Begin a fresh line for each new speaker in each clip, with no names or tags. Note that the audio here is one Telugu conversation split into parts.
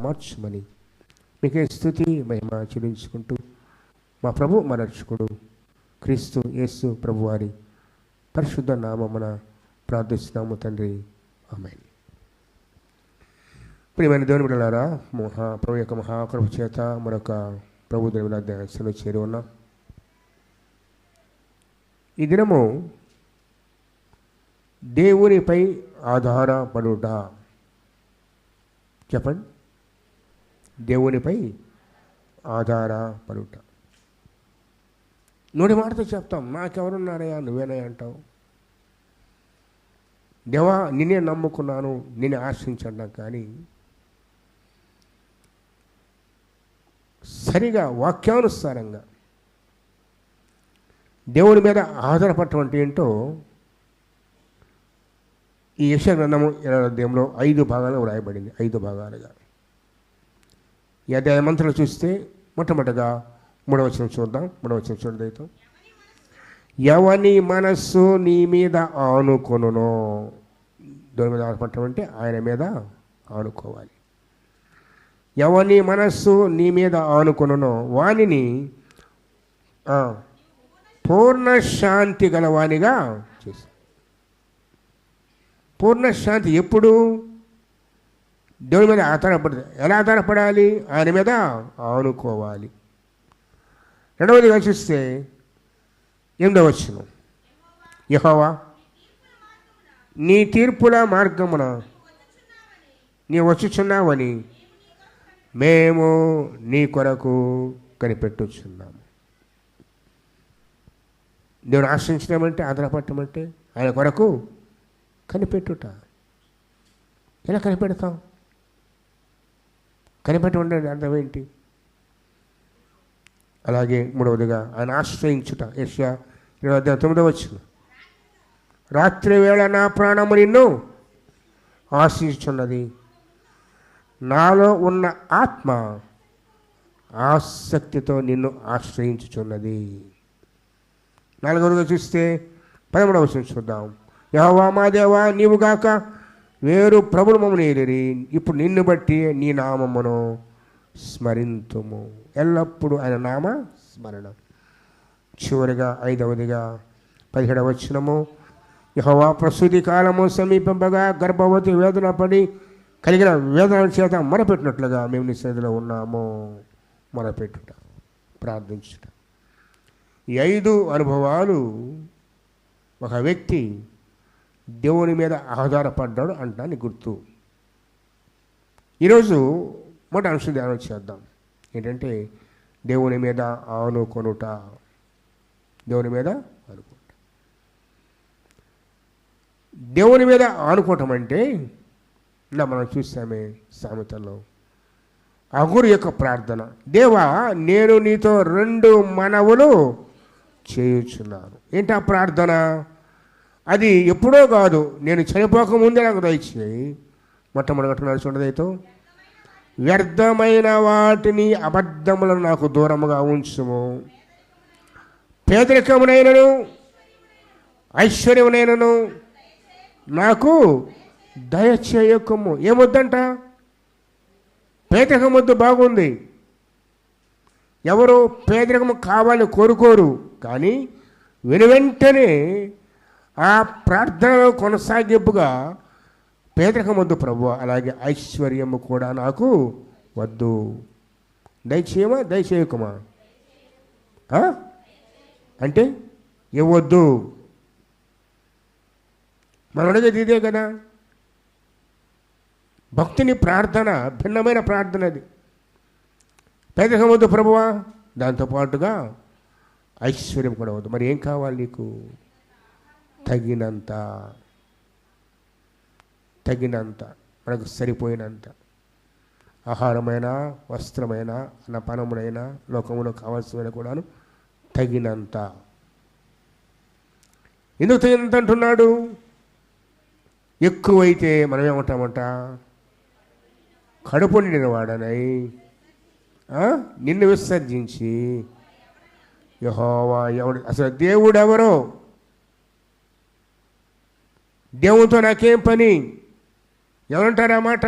మార్చమని మీకే స్తుతి మహిమ చెల్లించుకుంటూ మా ప్రభు మన రక్షకుడు క్రీస్తు యేసు ప్రభువారి పరిశుద్ధ నామమున ప్రార్థిస్తున్నాము తండ్రి, ఆమేన్. ప్రియమైన దేవుని బిడ్డలారా, ప్రభు యొక్క మహాకృప చేత మరొక ప్రభు దేవుని ధ్యానంలో చేరి ఉన్నాం. ఈ దినము దేవునిపై ఆధారపడుట. చెప్పండి, దేవునిపై ఆధారపడుట. నోటి మాటతో చెప్తాం, నాకెవరున్నారయ్యా, నువ్వేనయ్యా అంటావు. దేవా నిన్నే నమ్ముకున్నాను, నిన్నే ఆశ్రయించంటాం. కానీ సరిగా వాక్యానుసారంగా దేవుని మీద ఆధారపడటం అంటే ఏంటో ఈ యెషయా గ్రంథము 20వ అధ్యాయంలో 5 భాగాలుగా వ్రాయబడింది. 5 భాగాలుగా. ఈ అధ్యాయ మంత్రులు చూస్తే మొట్టమొదటిగా 3వ వచనం చూద్దాం. 3వ వచనం చూడదైతే, ఎవని మనస్సు నీ మీద ఆనుకొనునో. దేవుని మీద ఆధారపడటం అంటే ఆయన మీద ఆనుకోవాలి. ఎవని మనస్సు నీ మీద ఆనుకొనునో వానిని పూర్ణ శాంతి గలవానిగా చేసి. పూర్ణ శాంతి ఎప్పుడు? దేవుని మీద ఆధారపడదు. ఎలా ఆధారపడాలి? ఆయన మీద ఆనుకోవాలి. రెండవదిగా చూస్తే 8వ వచనం, యెహోవా నీ తీర్పుల మార్గమున నీ వచ్చుచున్నావని మేము నీ కొరకు కనిపెట్టుచున్నాము. దేవుని ఆశ్రయించడమంటే, ఆధారపడటం ఆయన కొరకు కనిపెట్టుట. ఎలా కనిపెడతాం? కనిపెట్టడం అర్థం ఏంటి? అలాగే 3వదిగా ఆయన ఆశ్రయించుట. యెషయా 20:9 వచనం, రాత్రి వేళ నా ప్రాణము నిన్ను ఆశించుచున్నది, నాలో ఉన్న ఆత్మ ఆసక్తితో నిన్ను ఆశ్రయించుచున్నది. 4వదిగా చూస్తే 13వ వచనం చూద్దాం, యెహోవా మా దేవా నీవుగాక వేరు ప్రభులు మమ్మల్ని ఏలిరి, ఇప్పుడు నిన్ను బట్టి నీ నామమును స్మరింతుము. ఎల్లప్పుడూ ఆయన నామ స్మరణ. చివరిగా 5వదిగా 17వ వచనము, యెహోవా ప్రసూతి కాలము సమీపింపగా గర్భవతి వేదన పడి కలిగిన వేదన చేత మొరపెట్టినట్లుగా మేము నీ సన్నిధిలో ఉన్నాము. మొరపెట్టుట, ప్రార్థించుట. ఈ 5 అనుభవాలు ఒక వ్యక్తి దేవుని మీద ఆధారపడ్డాడు అంటాన్ని గుర్తు. ఈరోజు మొదటి అంశం ధ్యానం చేద్దాం. ఏంటంటే దేవుని మీద ఆనుకొనుట. దేవుని మీద ఆనుకుంట. దేవుని మీద ఆనుకోవటం అంటే ఇలా మనం చూసామే సామెతల్లో అగురు యొక్క ప్రార్థన, దేవా నేను నీతో 2 మనవులు చేయుచున్నాను. ఏంటి ఆ ప్రార్థన? అది ఎప్పుడో కాదు, నేను చనిపోకముందే నాకు దయచేయి. మొట్టమొదటి చూడదైతే, వ్యర్థమైన వాటిని అబద్ధములను నాకు దూరముగా ఉంచుము, పేదరికమునైనను ఐశ్వర్యమునైనను నాకు దయచేయకము. ఏమొద్దంట? పేదరికం వద్దు, బాగుంది. ఎవరు పేదరికము కావాలి కోరుకోరు. కానీ వెనువెంటనే ఆ ప్రార్థనలో కొనసాగింపుగా పేదరికం వద్దు ప్రభు, అలాగే ఐశ్వర్యము కూడా నాకు వద్దు. దయచేయమా దయచేయకమా అంటే ఇవ్వద్దు. మనం అడిగేది ఇదే కదా. భక్తుని ప్రార్థన భిన్నమైన ప్రార్థన అది. పేదరికం వద్దు ప్రభువా, దాంతోపాటుగా ఐశ్వర్యం కూడా వద్దు. మరి ఏం కావాలి నీకు? తగినంత, మనకు సరిపోయినంత. ఆహారమైన, వస్త్రమైన, అన్నపానమునైనా, లోకములో కావాల్సిన కూడాను తగినంత. ఎందుకు తగినంత అంటున్నాడు? ఎక్కువైతే మనం ఏమంటామంట? కడుపు నిండిన వాడనై నిన్ను విసర్జించి యెహోవా ఎవడు? అసలు దేవుడు ఎవరో? దేవునితో నాకేం పని? ఎవరంటారు ఆ మాట?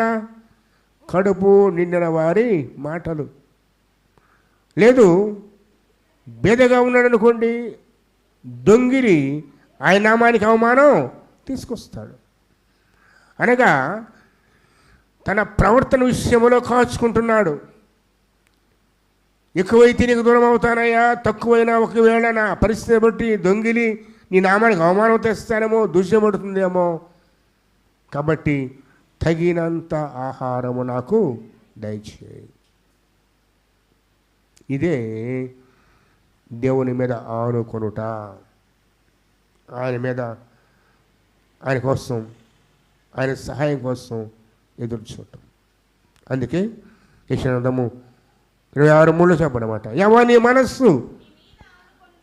కడుపు నిండిన వారి మాటలు. లేదు, బేదగా ఉన్నాడు అనుకోండి, దొంగిలి ఆయన నామానికి అవమానం తీసుకొస్తాడు. అనగా తన ప్రవర్తన విషయంలో కాచుకుంటున్నాడు. ఎక్కువైతే నీకు దూరం అవుతానయ్యా, తక్కువైనా ఒకవేళ నా పరిస్థితి బట్టి దొంగిలి నీ నామానికి అవమానం తెస్తానేమో, దూష్యపడుతుందేమో, కాబట్టి తగినంత ఆహారము నాకు దయచేయి. ఇదే దేవుని మీద ఆనుకొనుట, ఆయన మీద, ఆయన కోసం, ఆయన సహాయం కోసం ఎదురు చూడటం. అందుకే యెషయా 26:3 చెప్పనమాట, ఎవని మనస్సు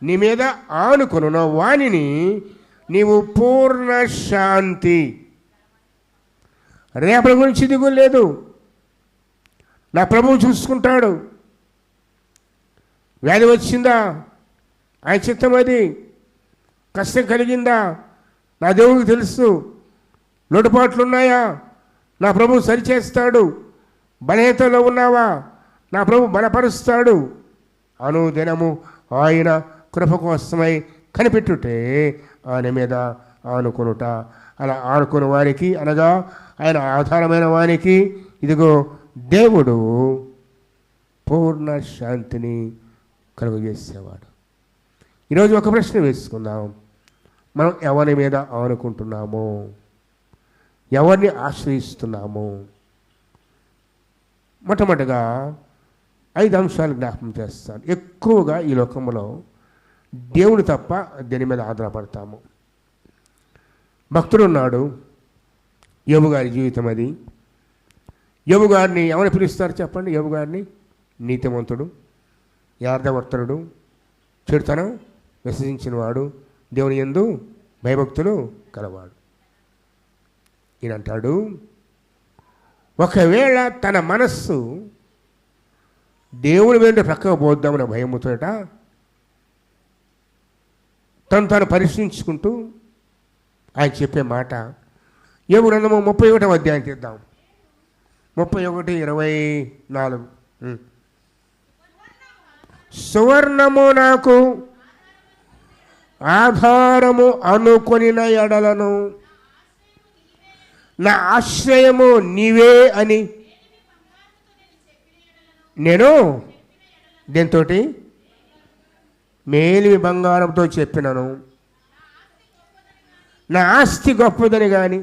నీ మీద ఆనుకొనునో వానిని నీవు పూర్ణ శాంతి. రేపటి గురించి దిగులు లేదు, నా ప్రభువు చూసుకుంటాడు. వ్యాధి వచ్చిందా, ఆయన చిత్తం అది. కష్టం కలిగిందా, నా దేవుడికి తెలుసు. లోటుపాట్లు ఉన్నాయా, నా ప్రభువు సరిచేస్తాడు. బలహీనతలో ఉన్నావా, నా ప్రభు బలపరుస్తాడు. అనుదినము ఆయన కృప కోసమై కనిపెట్టుటే ఆయన మీద ఆనుకొనుట. అలా ఆనుకున్న వారికి, అనగా ఆయన ఆధారమైన వారికి, ఇదిగో దేవుడు పూర్ణ శాంతిని కలుగజేసేవాడు. ఈరోజు ఒక ప్రశ్న వేసుకుందాం. మనం ఎవరి మీద ఆనుకుంటున్నాము, ఎవరిని ఆశ్రయిస్తున్నాము? మొట్టమొదటిగా 5 అంశాలు జ్ఞాపకం చేస్తాను. ఎక్కువగా ఈ లోకంలో దేవుని తప్ప దేని మీద ఆధారపడతాము. భక్తుడు ఉన్నాడు, యోబు గారి జీవితం అది. యోబు గారిని ఎవరు పిలుస్తారు చెప్పండి? యోబు గారిని నీతిమంతుడు, యథార్థవర్తనుడు, చెడుతనం విసర్జించినవాడు, దేవుని యందు భయభక్తులు కలవాడు. ఈయనంటాడు, ఒకవేళ తన మనస్సు దేవుని మీద ప్రక్కకు పోద్దామన్న భయముతోట తను పరిశీలించుకుంటూ ఆయన చెప్పే మాట, యోబు గ్రంథము 31వ అధ్యాయం తీద్దాం. 31:24. సువర్ణము నాకు ఆధారము అనుకొనిన ఎడలను నా ఆశ్రయము నీవే అని నేను దీంతో మేలిమి బంగారంతో చెప్పినను. నా ఆస్తి గొప్పదని కానీ,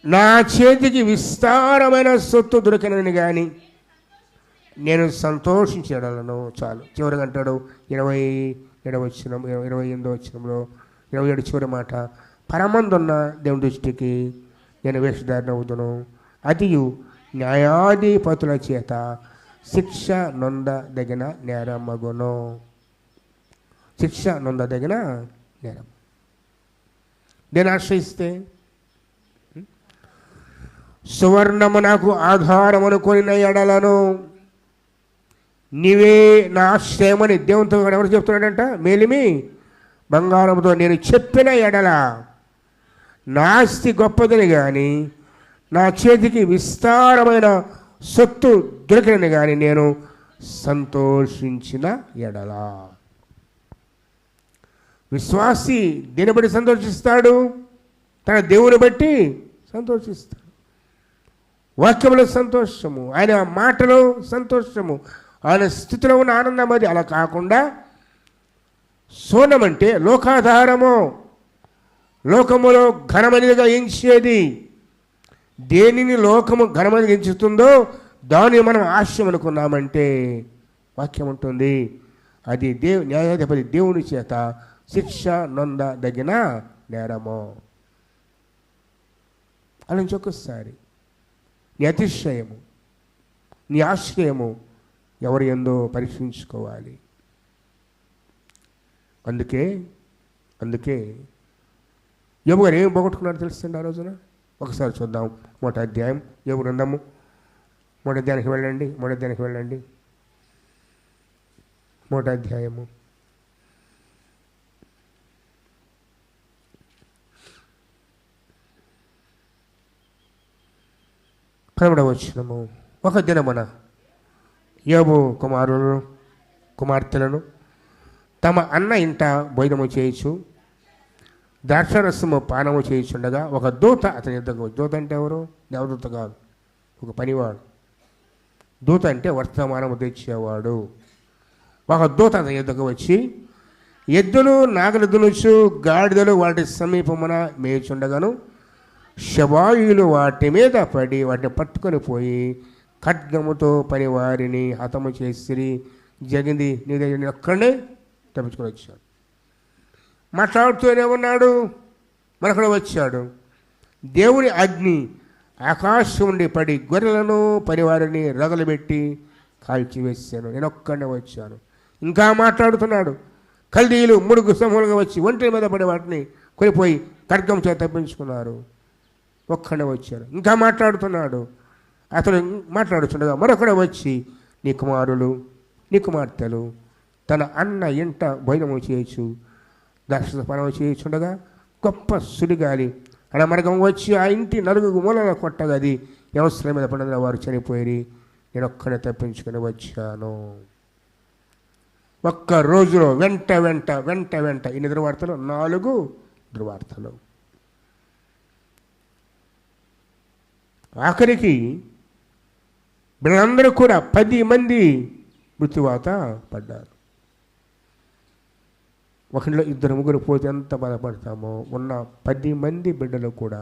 నా చేతికి విస్తారమైన సొత్తు దొరికినని కానీ నేను సంతోషించడలను. చాలు. చివరిగా అంటాడు 27వ వచనంలో 27 చివరి మాట, పరమందున్న దేవుని దృష్టికి నేను వేషధారణ అవుదును, అదియు న్యాయాధిపతుల చేత శిక్ష నొందదగిన నేరమగును. శిక్ష నొందదగిన నేరం. నేను ఆశ్రయిస్తే, సువర్ణము నాకు ఆధారమును కొనిన ఎడలను నీవే నా ఆశ్రయమని దేవునితో ఎవరు చెప్తున్నాడంట? మేలిమి బంగారంతో నేను చెప్పిన ఎడల నా ఆస్తి గొప్పదని కానీ, నా చేతికి విస్తారమైన సొత్తు దొరికినని కానీ నేను సంతోషించిన ఎడల. విశ్వాసి దీన్ని బట్టి సంతోషిస్తాడు, తన దేవుని బట్టి సంతోషిస్తాడు. వాక్యంలో సంతోషము, ఆయన మాటలో సంతోషము, ఆయన స్థితిలో ఉన్న ఆనందం అది. అలా కాకుండా సోనమంటే లోకాధారము, లోకములో ఘనమనిదిగా ఎంచేది. దేనిని లోకము ఘనమనిగా ఎంచుతుందో దాన్ని మనం ఆశయం అనుకున్నామంటే వాక్యం ఉంటుంది, అది న్యాయాధిపతి దేవుని చేత శిక్ష నొందదగిన నేరము. అలా ఇంకొకసారి, నీ అతిశయము, నీ ఆశ్రయము ఎవరు ఎందో పరీక్షించుకోవాలి. అందుకే యోబు గారు ఏం పోగొట్టుకున్నారో తెలుస్తుంది ఆ రోజున. ఒకసారి చూద్దాం. 1వ అధ్యాయం యోబు గ్రంథము 1వ అధ్యాయానికి వెళ్ళండి. 1వ అధ్యాయము 11వ వచనము. ఒక దినమున యోబు కుమార్తెలను తమ అన్న ఇంట భోజనము చేయొచ్చు ద్రాక్షరసము పానము చేయుచుండగా ఒక దూత అతని యుద్ధకు. దూత అంటే ఎవరు? దేవదూత కాదు, ఒక పనివాడు. దూత అంటే వర్తమానము తెచ్చేవాడు. ఒక దూత అతని యుద్ధకు వచ్చి ఎద్దులు నాగలు దునుచు గాడిదలు వాటి సమీపమున మేయుచుండగాను శవాయులు వాటి మీద పడి వాటిని పట్టుకొని పోయి ఖడ్గముతో పనివారిని హతము చేసి జరిగింది. నీ దగ్గర ఒక్కడే తప్పించుకొని వచ్చాడు. మాట్లాడుతూనే ఉన్నాడు. మనక్కడ వచ్చాడు. దేవుని అగ్ని ఆకాశం నుండి పడి గొర్రెలను పనివారిని రగలబెట్టి కాల్చివేశాను. నేను ఒక్కడే వచ్చాను. ఇంకా మాట్లాడుతున్నాడు. కల్దీయులు 3 సమూహంగా వచ్చి ఒంటి మీద పడి వాటిని కొనిపోయి ఖడ్గం చేత తప్పించుకున్నారు. ఒక్కడే వచ్చాను. ఇంకా మాట్లాడుతున్నాడు. అతడు మాట్లాడుతుండగా మరొకడే వచ్చి నీ కుమారులు నీ కుమార్తెలు తన అన్న ఇంట భోజనము చేయొచ్చు ద్రాక్ష పానము చేయుచుండగా గొప్ప సుడిగాలి అడమరగం వచ్చి ఆ ఇంటి నలుగురు మూలన కొట్టగా అది వ్యవస్థల మీద పడిన వారు చనిపోయి నేను ఒక్కడే తప్పించుకొని వచ్చాను. ఒక్క రోజులో వెంట వెంట వెంట వెంట ఇన్ని దుర్వార్తలు, 4 దుర్వార్తలు. ఆఖరికి వీళ్ళందరూ కూడా 10 మంది మృత్యువాత పడ్డారు. ఒకరిలో 2 ముగ్గురు పోతే ఎంత బాధపడతామో ఉన్న 10 మంది బిడ్డలు కూడా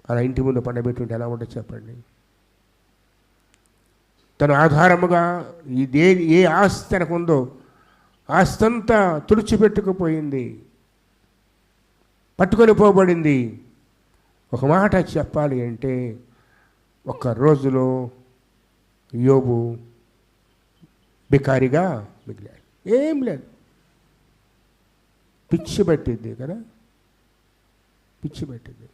అలా ఇంటి ముందు పండబెట్టుంటే ఎలా ఉంటుందో చెప్పండి. తను ఆధారముగా ఏ ఆస్తి తనకు ఉందో ఆస్తంతా తుడిచిపెట్టుకుపోయింది, పట్టుకొని పోబడింది. ఒక మాట చెప్పాలి అంటే ఒక్క రోజులో యోబు బికారిగా మిగిలాడు. ఏం లేదు. పిచ్చి పట్టింది కదా, పిచ్చి పట్టింది.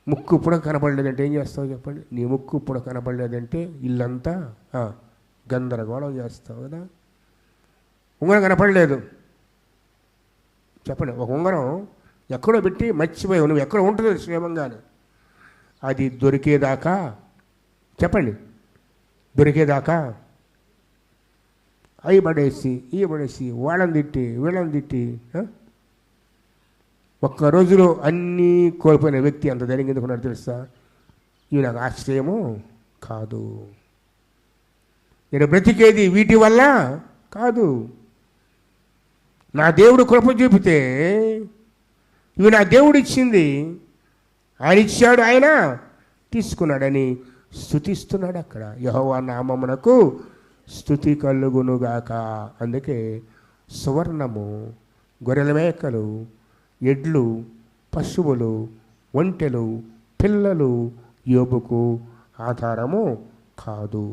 ముక్కు ఇప్పుడు కనపడలేదంటే ఏం చేస్తావు చెప్పండి? నీ ముక్కు ఇప్పుడు కనపడలేదంటే ఇల్లంతా గందరగోళం చేస్తావు కదా. ఉంగరం కనపడలేదు చెప్పండి, ఒక ఉంగరం ఎక్కడో పెట్టి మర్చిపోయావు, నువ్వు ఎక్కడ ఉంటుంది క్షేమంగానే, అది దొరికేదాకా చెప్పండి, దొరికేదాకా అవి పడేసి ఈ పడేసి వాళ్ళని తిట్టి వీళ్ళని తిట్టి ఒక్క రోజులో అన్నీ కోల్పోయిన వ్యక్తి అంత ధైర్యం ఎందుకున్నాడు తెలుసా? ఇవి నాకు ఆశ్చర్యము కాదు, నేను బ్రతికేది వీటి వల్ల కాదు, నా దేవుడు కృప చూపితే ఇవి నా దేవుడు ఇచ్చింది, ఆయన ఇచ్చాడు, ఆయన తీసుకున్నాడని స్తుతిస్తున్నాడు. అక్కడ యెహోవా నామమునకు స్తుతి కలుగునుగాక. అందుకే సువర్ణము, గొర్రెల మేకలు, ఎడ్లు, పశువులు, ఒంటెలు, పిల్లలు యోబుకు ఆధారము కాదు.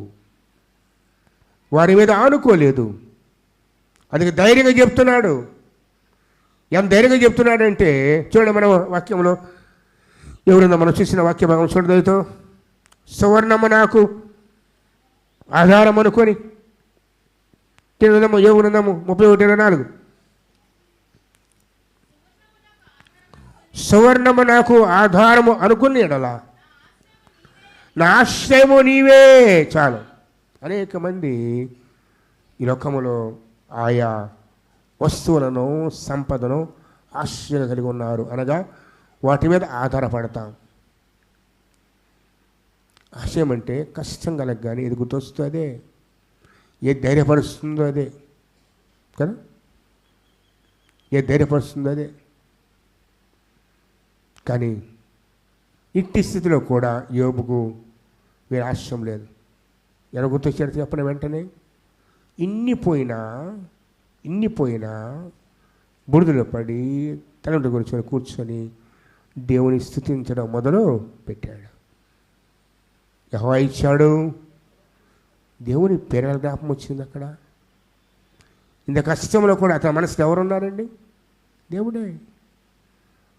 వారి మీద ఆనుకోలేదు. అందుకే ధైర్యంగా చెప్తున్నాడు. ఎంత ధైర్యంగా చెప్తున్నాడంటే చూడండి, మన వాక్యంలో ఎవరున్నా మనం చూసిన వాక్య భాగం చూడదైతో సువర్ణము నాకు ఆధారం అనుకొని తినదము ఏముందము 31:24 సువర్ణము నాకు ఆధారము అనుకుని ఎడలా నా ఆశ్రయము నీవే చాలు. అనేక మంది ఈ లోకములో ఆయా వస్తువులను సంపదను ఆశ్రయం కలిగి ఉన్నారు, అనగా వాటి మీద ఆధారపడతాం. ఆశయం అంటే కష్టం కలగ కానీ ఇది గుర్తొస్తుందో అదే, ఏ ధైర్యపరుస్తుందో అదే కదా, ఏ ధైర్యపరుస్తుందో అదే. కానీ ఇట్టి స్థితిలో కూడా యోబుకు వేరే ఆశ్రయం లేదు. ఎలా గుర్తొచ్చాడు చెప్పిన వెంటనే ఇన్ని పోయినా బురదలో పడి తలంటు కూర్చొని దేవుని స్తుతించడం మొదలు పెట్టాడు. యెహోవా ఇచ్చాడు, దేవుని పేరు జ్ఞాపకం వచ్చింది. అక్కడ ఇంత కష్టంలో కూడా అతని మనసులో ఎవరున్నారండి? దేవుడే.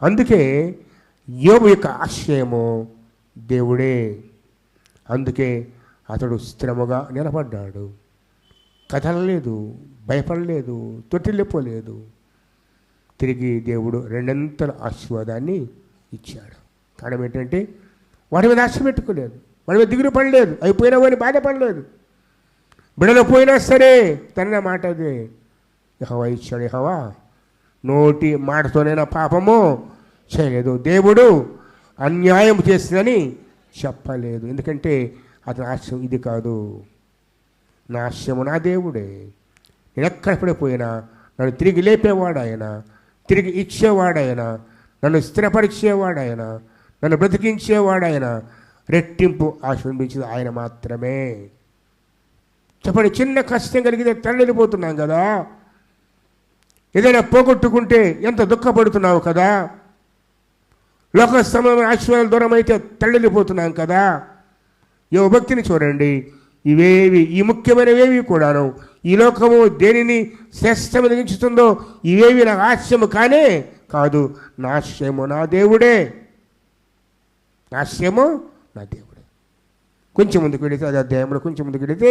అందుకే యోబు యొక్క ఆశ్రయము దేవుడే. అందుకే అతడు స్థిరముగా నిలబడ్డాడు, కదలలేదు, భయపడలేదు, తొట్టిల్లిపోలేదు. తిరిగి దేవుడు 2 ఆశీర్వాదాన్ని ఇచ్చాడు. కారణం ఏంటంటే వాడి మీద ఆశ పెట్టుకోలేదు, వాడి మీద దిగులు పడలేదు, అయిపోయినా వాడిని బాధపడలేదు. బిడలు పోయినా సరే తన మాట అదే, యెహోవా ఇచ్చాడు, యెహోవా నోటి మాటతోనైనా పాపము చేయలేదు, దేవుడు అన్యాయం చేసిందని చెప్పలేదు. ఎందుకంటే అతని ఆశయం ఇది కాదు, నా ఆశయము నా దేవుడే. నేను ఎక్కడ పడిపోయినా నన్ను తిరిగి లేపేవాడు ఆయన, తిరిగి ఇచ్చేవాడు ఆయన, నన్ను స్థిరపరిచేవాడు ఆయన, నన్ను బ్రతికించేవాడు ఆయన, రెట్టింపు ఆశీర్వదించేది ఆయన మాత్రమే. చెప్పండి, చిన్న కష్టం కలిగితే తరలిపోతున్నాం కదా, ఏదైనా పోగొట్టుకుంటే ఎంత దుఃఖపడుతున్నావు కదా, లోక సమయమైన ఆశీర్వాదాల దూరం అయితే తరలిపోతున్నాం కదా. యోగ భక్తిని చూడండి, ఇవేవి ఈ ముఖ్యమైనవేవి కూడాను ఈ లోకము దేనిని శ్రేష్టమైన ఎంచుతుందో ఇవేవి నా ఆశయము కానే కాదు, నా ఆశయము నా దేవుడే, నా ఆశయము నా దేవుడే. కొంచెం ముందుకు వెళితే అది అధ్యాయంలో కొంచెం ముందుకు వెళితే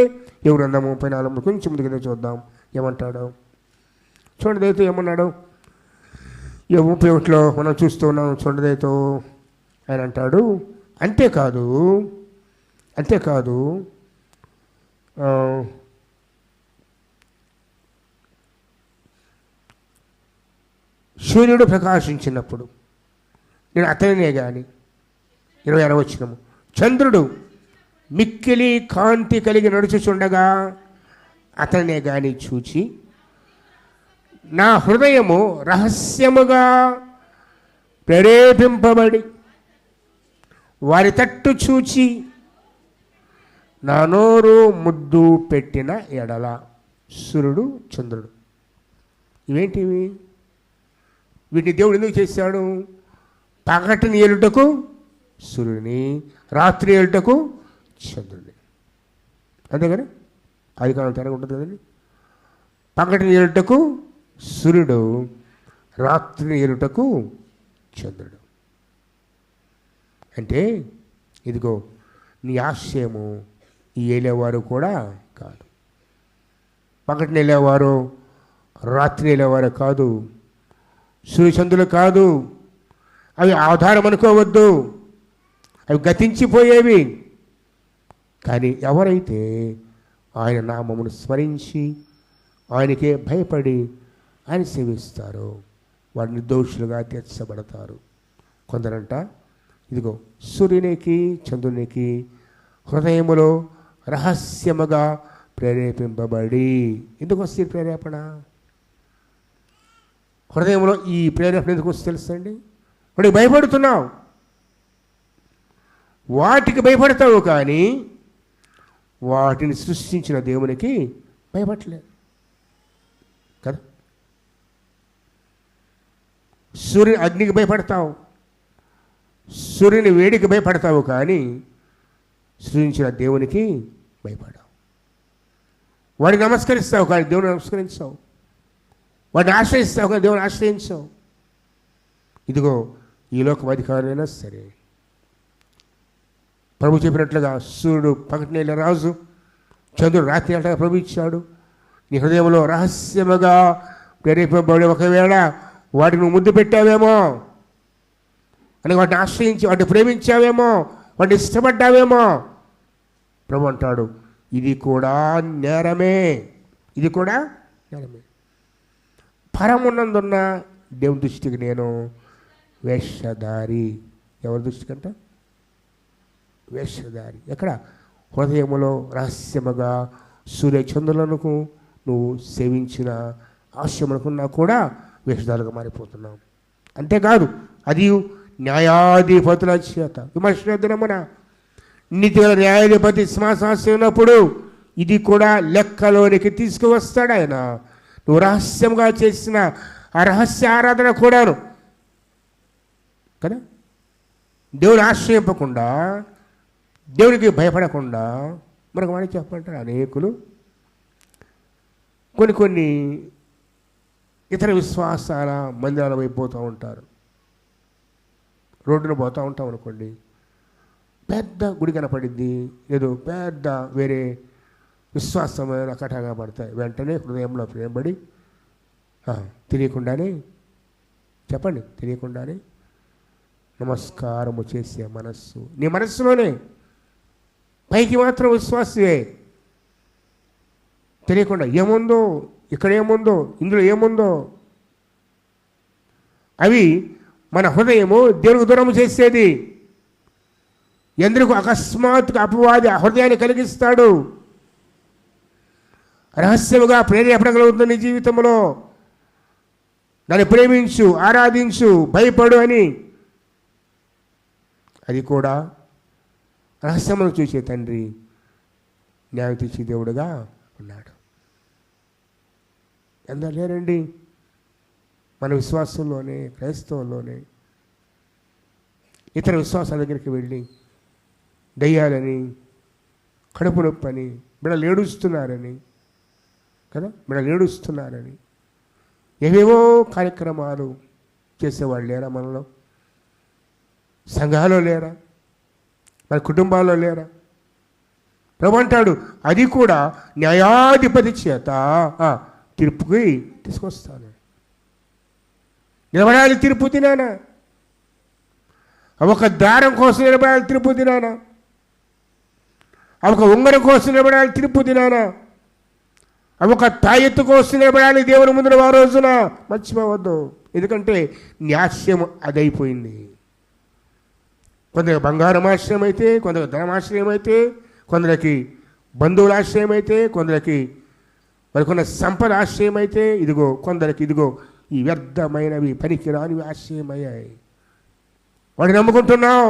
ఎవరు 34 కొంచెం ముందుకు వెళితే చూద్దాం ఏమంటాడు. చూడండి దయతో ఏమన్నాడు, 31లో మనం చూస్తూ ఉన్నాం. చూడండి దయతో ఆయన అంటాడు, అంతేకాదు సూర్యుడు ప్రకాశించినప్పుడు నేను అతనినే కానీ 26వ వచనము, చంద్రుడు మిక్కిలి కాంతి కలిగి నడుచుచుండగా అతనినే కానీ చూచి నా హృదయము రహస్యముగా ప్రేరేపింపబడి వారి తట్టు చూచి నా నోరు ముద్దు పెట్టిన ఎడల. సూర్యుడు చంద్రుడు ఇవేంటివి? వీటిని దేవుడు ఎందుకు చేశాడు? పగటిని ఏలుటకు సూర్యుని, రాత్రి ఏలుటకు చంద్రుని. అంతే కదా, అది కాలం తేడా ఉంటుంది కదండి. పగటిని ఏలుటకు సూర్యుడు, రాత్రిని ఏలుటకు చంద్రుడు. అంటే ఇదిగో నీ ఆశయము ఈ ఏలేవారు కూడా కాదు, పగటిని వెళ్ళేవారు రాత్రి వెళ్ళేవారు కాదు, సూర్యచంద్రులు కాదు, అవి ఆధారం అనుకోవద్దు, అవి గతించిపోయేవి. కానీ ఎవరైతే ఆయన నామమును స్మరించి ఆయనకే భయపడి ఆయన సేవిస్తారో వారు నిర్దోషులుగా తీర్చబడతారు. కొందరంట ఇదిగో సూర్యునికి చంద్రునికి హృదయములో రహస్యముగా ప్రేరేపింపబడి. ఎందుకు వస్తుంది ప్రేరేపణ? హృదయంలో ఈ ప్రేరేపణ ఎందుకు వస్తుంది తెలుసండి? వాడికి భయపడుతున్నావు, వాటికి భయపడతావు కానీ వాటిని సృష్టించిన దేవునికి భయపడలేదు కదా. సూర్యుని అగ్నికి భయపడతావు, సూర్యుని వేడికి భయపడతావు కానీ సృష్టించిన దేవునికి భయపడవు. వాడిని నమస్కరిస్తావు కానీ దేవుని నమస్కరించావు, వాడిని ఆశ్రయిస్తావు కానీ దేవుని ఆశ్రయించావు. ఇదిగో ఈ లోక అధికారులైనా సరే ప్రభు చెప్పినట్లుగా సూర్యుడు పగటిని వెళ్ళే రాజు, చంద్రుడు రాత్రి వెళ్ళగా ప్రభు ఇచ్చాడు. నీ హృదయంలో రహస్యముగా ప్రేరేపింపబడి ఒకవేళ వాటిని నువ్వు ముద్దు పెట్టావేమో అని వాటిని ఆశ్రయించి వాటిని ప్రేమించావేమో, వాటిని ఇష్టపడ్డావేమో, ప్రభు అంటాడు ఇది కూడా నేరమే, ఇది కూడా నేరమే. పరమున్నందున్న దేవుని దృష్టికి నేను వేషధారి. ఎవరి దృష్టికి అంట? వేషధారి. ఎక్కడ? హృదయములో రహస్యముగా సూర్యచంద్రులకు నువ్వు సేవించిన ఆశయమునుకున్నా కూడా వేషధారులుగా మారిపోతున్నావు. అంతేకాదు అది న్యాయాధిపతుల చేత విమర్శన దినమున నీతిగల న్యాయాధిపతి సింహాసనం ఉన్నప్పుడు ఇది కూడా లెక్కలోనికి తీసుకువస్తాడు ఆయన. నువ్వు రహస్యంగా చేసిన ఆ రహస్య ఆరాధన కూడాను కదా, దేవుని ఆశ్రయింపకుండా దేవునికి భయపడకుండా మనకు వాడికి చెప్పంటారు అనేకులు కొన్ని ఇతర విశ్వాసాల మందిరాల వైపు పోతూ ఉంటారు. రోడ్డున పోతూ ఉంటాం అనుకోండి, పెద్ద గుడి కనపడింది, ఏదో పెద్ద వేరే విశ్వాసమైన కటగా పడతాయి. వెంటనే హృదయంలో ప్రేమబడి తెలియకుండానే చెప్పండి, తెలియకుండానే నమస్కారము చేసే మనస్సు. నీ మనస్సులోనే, పైకి మాత్రం విశ్వాసే, తెలియకుండా ఏముందో, ఇక్కడ ఏముందో, ఇందులో ఏముందో, అవి మన హృదయము దేవునికి దూరం చేసేది. ఎందుకు అకస్మాత్తుగా అపవాది ఆ హృదయాన్ని కలిగిస్తాడు. రహస్యముగా ప్రేరేపణగలుగుతుంది నీ జీవితంలో. దాన్ని ప్రేమించు, ఆరాధించు, భయపడు అని. అది కూడా రహస్యమును చూసే తండ్రి, న్యాయం తీర్చే దేవుడుగా ఉన్నాడు. ఎందరు లేరండి మన విశ్వాసంలోనే, క్రైస్తవంలోనే ఇతర విశ్వాసాల దగ్గరికి వెళ్ళి దయ్యాలని, కడుపు నొప్పని, బిడ్డలు ఏడుస్తున్నారని కదా, బిడ్డలు ఏడుస్తున్నారని ఏవేవో కార్యక్రమాలు చేసేవాళ్ళు లేరా మనలో? సంఘాల్లో లేరా? మన కుటుంబాల్లో లేరా? ప్రభు అంటాడు, అది కూడా న్యాయాధిపతి చేత తీర్పుకి తీసుకొస్తాను. నిలబడాలి తీర్పు దినానా? ఒక దారం కోసం నిలబడాలి తీర్పు దినానా? ఒక ఉంగరం కోసం నిలబడాలి తీర్పు దినానా? ఒక తాయెత్తు కోసం నిలబడాలి దేవుని ముందు ఆ రోజున. మర్చిపోవద్దు, ఎందుకంటే న్యాస్యం అదైపోయింది. కొందరికి బంగారం ఆశ్రయం అయితే, కొందరికి ధనమాశ్రయం అయితే, కొందరికి బంధువుల ఆశ్రయం అయితే, కొందరికి మరికొన్న సంపద ఆశ్రయం అయితే, ఇదిగో కొందరికి ఇదిగో ఈ వ్యర్థమైనవి పనికిరానివి ఆశ్రయమయ్యాయి. వాడిని నమ్ముకుంటున్నావు,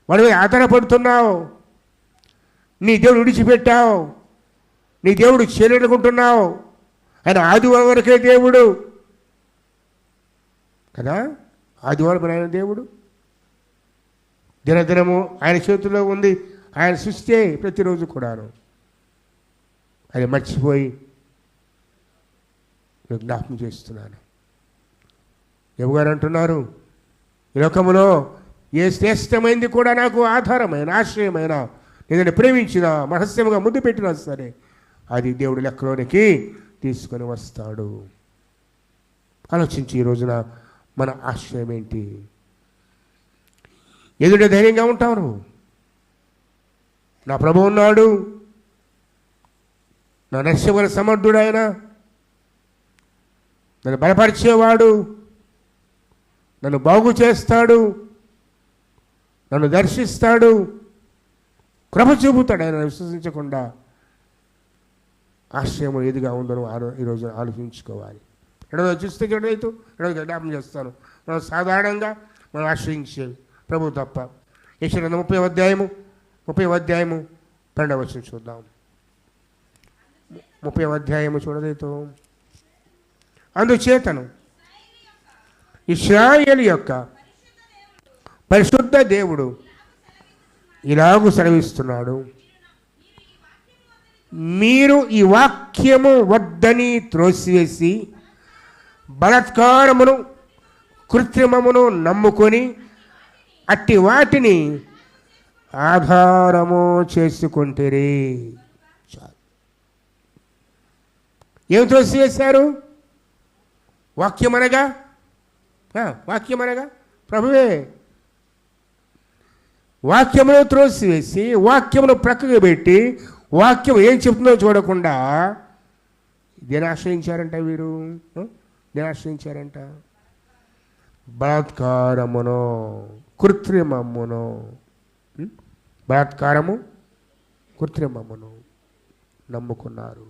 వాడి మీద ఆధారపడుతున్నావు, నీ దేవుడు విడిచిపెట్టావు, నీ దేవుడు చేయలేనుకుంటున్నావు. ఆయన ఆదివారం వరకే దేవుడు కదా, ఆదివారం ఆయన దేవుడు. దినదినము ఆయన చేతుల్లో ఉంది. ఆయన సృష్టి ప్రతిరోజు కూడాను. అది మర్చిపోయి జ్ఞాపకం చేస్తున్నాను. ఎవగారు అంటున్నారు, ఈ లోకములో ఏ శ్రేష్టమైంది కూడా నాకు ఆధారమైన, ఆశ్రయమైన, నేను ప్రేమించిన, రహస్యముగా ముద్దు పెట్టినా సరే అది దేవుడి లెక్కలోనికి తీసుకొని వస్తాడు. ఆలోచించి ఈ రోజున మన ఆశ్రయం ఏంటి? ఎదుట ధైర్యంగా ఉంటావు నువ్వు. నా ప్రభువు ఉన్నాడు, నా రక్షకుల సమర్థుడు ఆయన, నన్ను బలపరిచేవాడు, నన్ను బాగు చేస్తాడు, నన్ను దర్శిస్తాడు, కృప చూపుతాడు. ఆయన విశ్వసించకుండా ఆశ్రయం ఏదిగా ఉందో ఈరోజు ఆలోచించుకోవాలి. రెండవ చూస్తే చూడలేదు, రెండవ జ్ఞాపకం చేస్తాను. మనం సాధారణంగా మనం ఆశ్రయించేది ప్రభు తప్ప. యెషయా 30వ అధ్యాయము 12వ వచనం చూద్దాం. 30వ అధ్యాయము చూడలేదు. అందుచేతను ఇశ్రాయేలు యొక్క పరిశుద్ధ దేవుడు ఇలాగూ సెలవిస్తున్నాడు, మీరు ఈ వాక్యము వద్దని త్రోసివేసి బలాత్కారమును, కృత్రిమమును నమ్ముకొని అట్టి వాటిని ఆధారము చేసుకుంటారే. ఏమి త్రోసివేశారు? వాక్యం అనగా ప్రభువే. వాక్యమును త్రోసివేసి, వాక్యమును ప్రక్కకు పెట్టి, వాక్యం ఏం చెప్తుందో చూడకుండా దేని ఆశ్రయించారంట వీరు? దేని ఆశ్రయించారంట? బలాత్కారమును, కృత్రిమమును. బలాత్కారము, కృత్రిమమును నమ్ముకున్నారు.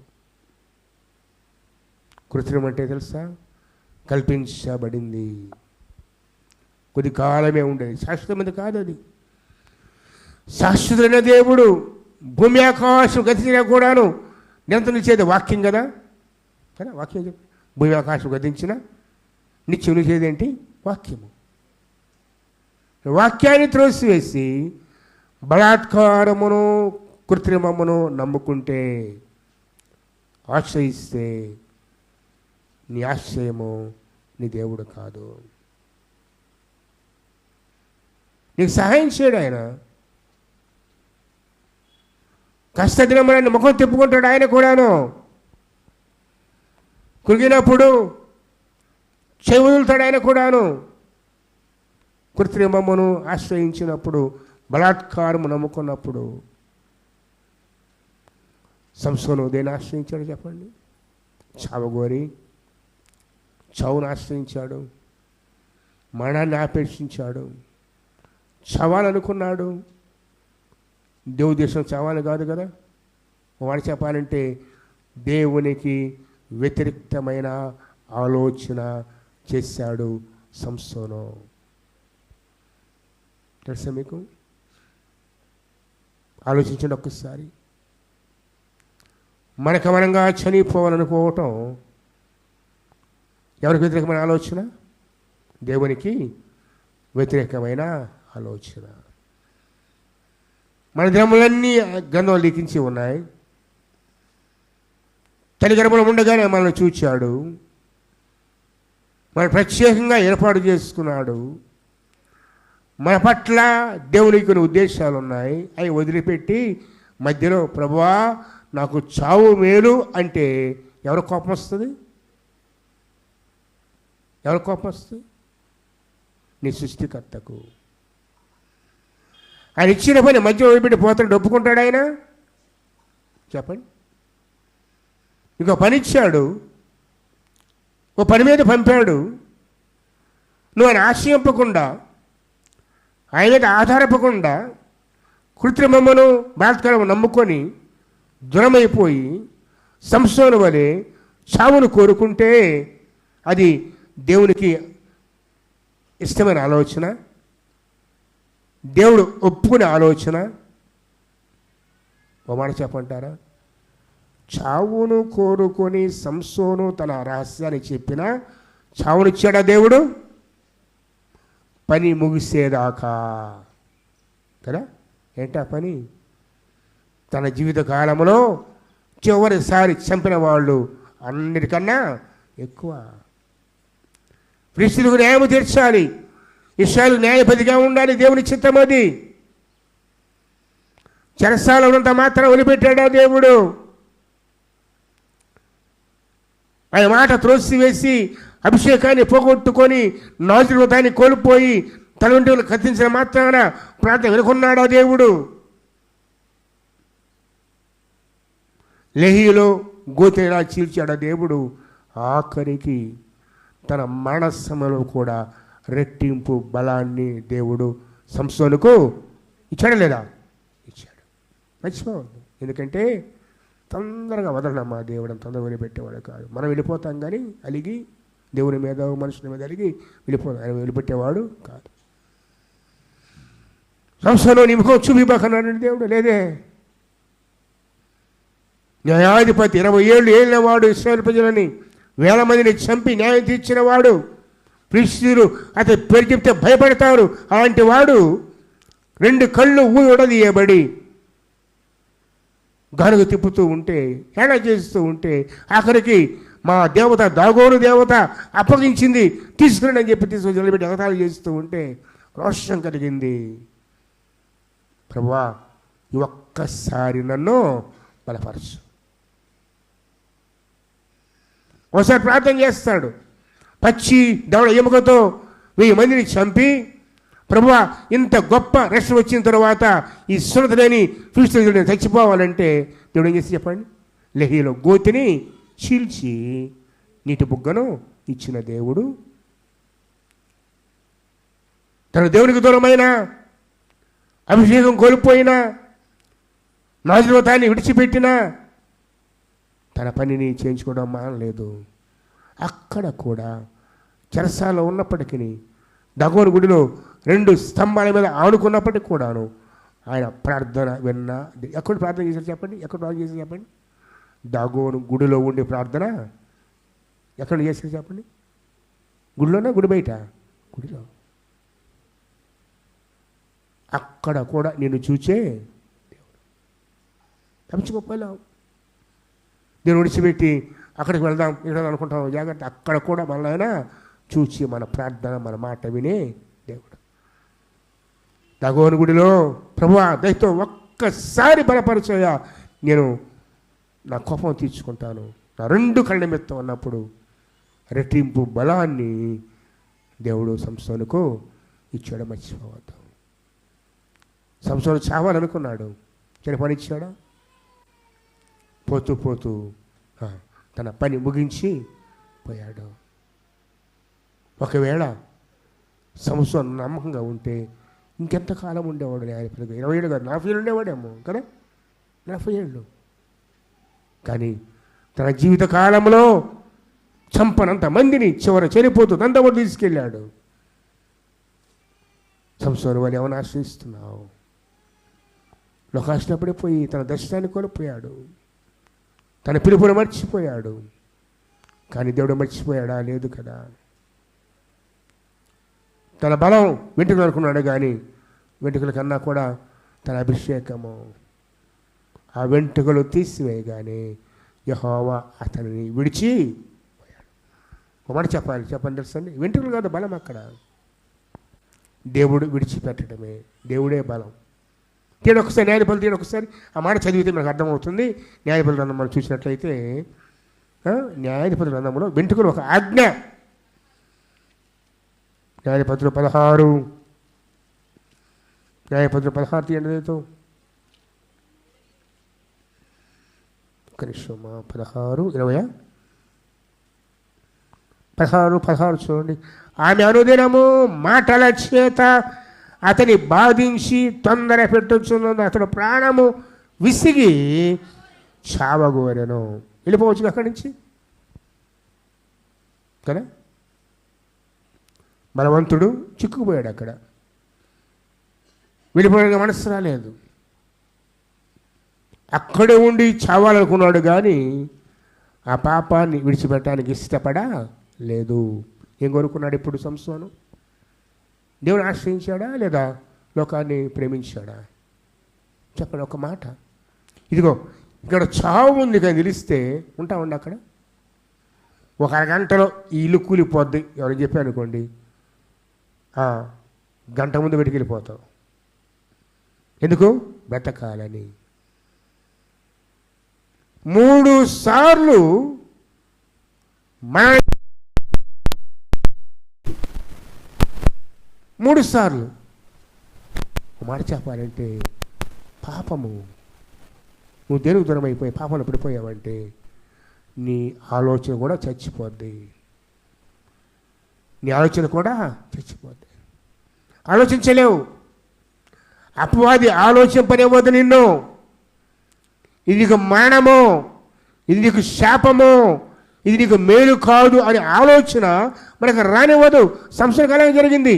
కృత్రిమం అంటే తెలుసా? కల్పించబడింది, కొద్ది కాలమే ఉండేది, శాశ్వతమైనది కాదు అది. శాశ్వతమైన దేవుడు భూమి ఆకాశం గతించినా కూడాను నిరంతరం నిలిచేది వాక్యం కదా. వాక్యం చెప్పి భూమి ఆకాశం గతించిన నిత్యం నిలిచేది ఏంటి? వాక్యము. వాక్యాన్ని త్రోసివేసి బలాత్కారమును, కృత్రిమమును నమ్ముకుంటే, ఆశ్రయిస్తే నీ ఆశ్రయము నీ దేవుడు కాదు. నీకు సహాయం చేయడు ఆయన. కష్టదినమైన ముఖం తిప్పుకుంటాడు ఆయన కూడాను. కురిగినప్పుడు చెవి వదులుతాడు ఆయన కూడాను. కృత్రిమమును ఆశ్రయించినప్పుడు, బలాత్కారము నమ్ముకున్నప్పుడు సంసోను దేన్ని ఆశ్రయించాడు చెప్పండి? చావగోరి చావును ఆశ్రయించాడు, మరణాన్ని ఆపేక్షించాడు, చావాలనుకున్నాడు. దేవుని దేశం చావాలి కాదు కదా. వాడు చెప్పాలంటే దేవునికి వ్యతిరేకమైన ఆలోచన చేశాడు సంసోను. తెలుసా మీకు? ఆలోచించండి ఒక్కసారి. మనకు మనంగా చనిపోవాలనుకోవటం ఎవరికి వ్యతిరేకమైన ఆలోచన? దేవునికి వ్యతిరేకమైన ఆలోచన. మన దినములన్నీ గ్రంథం లిఖించి ఉన్నాయి. తల్లి గర్భంలో ఉండగానే మనల్ని చూచాడు, మన ప్రత్యేకంగా ఏర్పాటు చేసుకున్నాడు. మన పట్ల దేవునికి కొన్ని ఉద్దేశాలు ఉన్నాయి. అవి వదిలిపెట్టి మధ్యలో ప్రభువా నాకు చావు మేలు అంటే ఎవరు కోపం వస్తుంది? ఎవరు కోపం వస్తుంది? నీ సృష్టికర్తకు. ఆయన ఇచ్చిన పని మధ్య వదిలిపెట్టి పోతాడు, ఒప్పుకుంటాడు ఆయన? చెప్పండి. ఇంకో పని ఇచ్చాడు, ఓ పని మీద పంపాడు. నువ్వు ఆయన ఆశ్రయింపకుండా, ఆయన మీద ఆధారపడకుండా కృత్రిమమును బలాత్కారము నమ్ముకొని దూరమైపోయి సంసోను వలె చావును కోరుకుంటే అది దేవునికి ఇష్టమైన ఆలోచన? దేవుడు ఒప్పుకునే ఆలోచన? ఓ మాట చెప్పంటారా? చావును కోరుకొని సంసోను తన రహస్యాన్ని చెప్పినా చావునిచ్చాడా దేవుడు? పని ముగిసేదాకా కదా. ఏంటా పని? తన జీవిత కాలంలో చివరిసారి చంపిన వాళ్ళు అన్నిటికన్నా ఎక్కువ. ఫిలిష్తీయులకు న్యాయం తీర్చాలి, ఇశ్రాయేలు న్యాయపతిగా ఉండాలి. దేవుని చిత్తం అది. చెరసాల ఉన్నంత మాత్రం వదిలిపెట్టాడా దేవుడు? ఆయన మాట త్రోసివేసి అభిషేకాన్ని పోగొట్టుకొని నాజరుతాన్ని కోల్పోయి తల వెంట్రుకలు కత్తించిన మాత్రాన ప్రార్థన వినుకున్నాడా దేవుడు? లెహీలో గోతేలా చీల్చాడా దేవుడు? ఆఖరికి తన మరణ సమయంలో కూడా రెట్టింపు బలాన్ని దేవుడు సంసోనుకు ఇచ్చాడా లేదా? ఇచ్చాడు. మర్చిపోవద్దు. ఎందుకంటే తొందరగా వదలనమ్మా దేవుడు, తొందరగా వదిలిపెట్టేవాడు కాదు. మనం వెళ్ళిపోతాం కానీ అలిగి దేవుని మీద మనుషుల మీద అలిగి వెళ్ళిపోతాం. ఆయన వదిలిపెట్టేవాడు కాదు. సంసోను నీ ముఖం చూపిబాకన్నాడు దేవుడు. లేదే. న్యాయాధిపతి 20 ఏళ్ళు ఏలినవాడు, ఇశ్రాయేలు ప్రజలని వేల మందిని చంపి న్యాయం తీర్చినవాడు. ఫిలిష్తీయులు అతని పేరు చెప్తే భయపడతారు. అలాంటి వాడు 2 కళ్ళు ఊడదీయబడి గానుగ తిప్పుతూ ఉంటే, హేళన చేస్తూ ఉంటే, ఆఖరికి మా దేవత దాగోను దేవత అప్పగించింది తీసుకురండి అని చెప్పి తీసుకొని నిలబెట్టి ఎగతాళి చేస్తూ ఉంటే రోషం కలిగింది. ప్రభువా ఈ ఒక్కసారి నన్ను బలపరచు. ఒకసారి ప్రార్థన చేస్తాడు. పచ్చి దవడ ఎముకతో 1000 మందిని చంపి, ప్రభువా ఇంత గొప్ప రక్షణ వచ్చిన తర్వాత ఈ సున్నత లేని ఫిలిష్తీయులు చచ్చిపోవాలంటే దేవుడు ఏం చేసి చెప్పండి? లెహీలో గోతిని చీల్చి నీటి బుగ్గను ఇచ్చిన దేవుడు. తన దేవునికి దూరమైన, అభిషేకం కోల్పోయినా, నాజరుతాన్ని విడిచిపెట్టినా తన పనిని చేయించుకోవడం మానలేదు. అక్కడ కూడా చెరసాలలో ఉన్నప్పటికీ, దాగోను గుడిలో 2 స్తంభాల మీద ఆనుకున్నప్పటికీ కూడాను ఆయన ప్రార్థన విన్నా. ఎక్కడ ప్రార్థన చేశారు చెప్పండి? ఎక్కడ ప్రార్థన చేశారు చెప్పండి? దాగోను గుడిలో ఉండే ప్రార్థన ఎక్కడ చేశారు చెప్పండి? గుడిలోనా, గుడి బయట? గుడిలో. అక్కడ కూడా నేను చూచే దేవుడు. తప్పించుకోపోలేవు. నేను విడిచిపెట్టి అక్కడికి వెళ్దాం ఇక్కడ అనుకుంటాం, జాగ్రత్త. అక్కడ కూడా మనల్ని చూచి మన ప్రార్థన, మన మాట వినే దేవుడు. దాగోను గుడిలో ప్రభువా దయతో ఒక్కసారి బలపరచయ్యా, నేను నా కోపం తీర్చుకుంటాను, నా 2 కళ్ళ మెత్తం అన్నప్పుడు రెట్టింపు బలాన్ని దేవుడు సంసోనుకు ఇచ్చాడో మర్చిపోవద్దు. సంసోను చావాలనుకున్నాడు, చనిపోనిచ్చాడా? పోతూ పోతూ తన పని ముగించి పోయాడు. ఒకవేళ సంసోను నమ్మకంగా ఉంటే ఇంకెంతకాలం ఉండేవాడు న్యాయాధిపతిగా? 20 ఏళ్ళు కాదు, 40 ఏళ్ళు ఉండేవాడేమో కదా, 40 ఏళ్ళు. కానీ తన జీవిత కాలంలో చంపనంత మందిని చివర చనిపోతూ నందవడు తీసుకెళ్ళాడు. సంసోను వాడిని ఏమైనా ఆశ్రయిస్తున్నావు? లోకాశనప్పుడే పోయి తన దర్శనాన్ని కోల్పోయాడు, తన పిలుపును మర్చిపోయాడు. కానీ దేవుడు మర్చిపోయాడా? లేదు కదా. తన బలం వెంట్రుకలు అనుకున్నాడు, కానీ వెంట్రుకల కన్నా కూడా తన అభిషేకము. ఆ వెంట్రుకలు తీసివేయగానే యెహోవా అతనిని విడిచి పోయాడు. ఒక మాట చెప్పండి తెలుసండి, వెంట్రుకలు కాదు బలం అక్కడ, దేవుడు విడిచిపెట్టడమే. దేవుడే బలం. తీయడం ఒకసారి న్యాయాధిపతులు తీయడం ఒకసారి ఆ మాట చదివితే మనకు అర్థమవుతుంది. న్యాయాధిపతుల గ్రంథం మనం చూసినట్లయితే న్యాయాధిపతుల గ్రంథంలో వెంట్రుకలు ఒక ఆజ్ఞ. న్యాయాధిపతులు 16 తీయండి. ఒక నిమిషం, 16 చూడండి. ఆమె అనుదినము మాటల చేత అతని బాధించి తొందర పెట్టుచున్నది, అతడు ప్రాణము విసిగి చావగోరెను. వెళ్ళిపోవచ్చు అక్కడి నుంచి కదా. బలవంతుడు చిక్కుపోయాడు అక్కడ, వెళ్ళిపోయే మనసు రాలేదు. అక్కడే ఉండి చావాలనుకున్నాడు, కానీ ఆ పాపాన్ని విడిచిపెట్టడానికి ఇష్టపడా లేదు. ఏం కోరుకున్నాడు ఇప్పుడు సంసోను? దేవుని ఆశ్రయించాడా లేదా లోకాన్ని ప్రేమించాడా? చెప్పండి ఒక మాట. ఇదిగో ఇక్కడ చావు ఉంది కానీ తెలిస్తే ఉంటామండి అక్కడ. ఒక అరగంటలో ఈ ఇల్లు కూలిపోద్ది ఎవరు చెప్పానుకోండి, గంట ముందు వెతికి వెళ్ళిపోతావు. ఎందుకు? బ్రతకాలని. 3 సార్లు మన 3 సార్లు ఒక మాట చెప్పాలంటే పాపము. నువ్వు దేనికి దూరం అయిపోయి పాపంలో పడిపోయావంటే నీ ఆలోచన కూడా చచ్చిపోద్ది. నీ ఆలోచన కూడా చచ్చిపోద్ది. ఆలోచించలేవు. అపవాది ఆలోచింపనివ్వదు నిన్ను. ఇది నీకు మరణము, ఇది నీకు శాపము, ఇది నీకు మేలు కాదు అనే ఆలోచన మనకు రానివ్వదు. సంవత్సరం కాలం జరిగింది.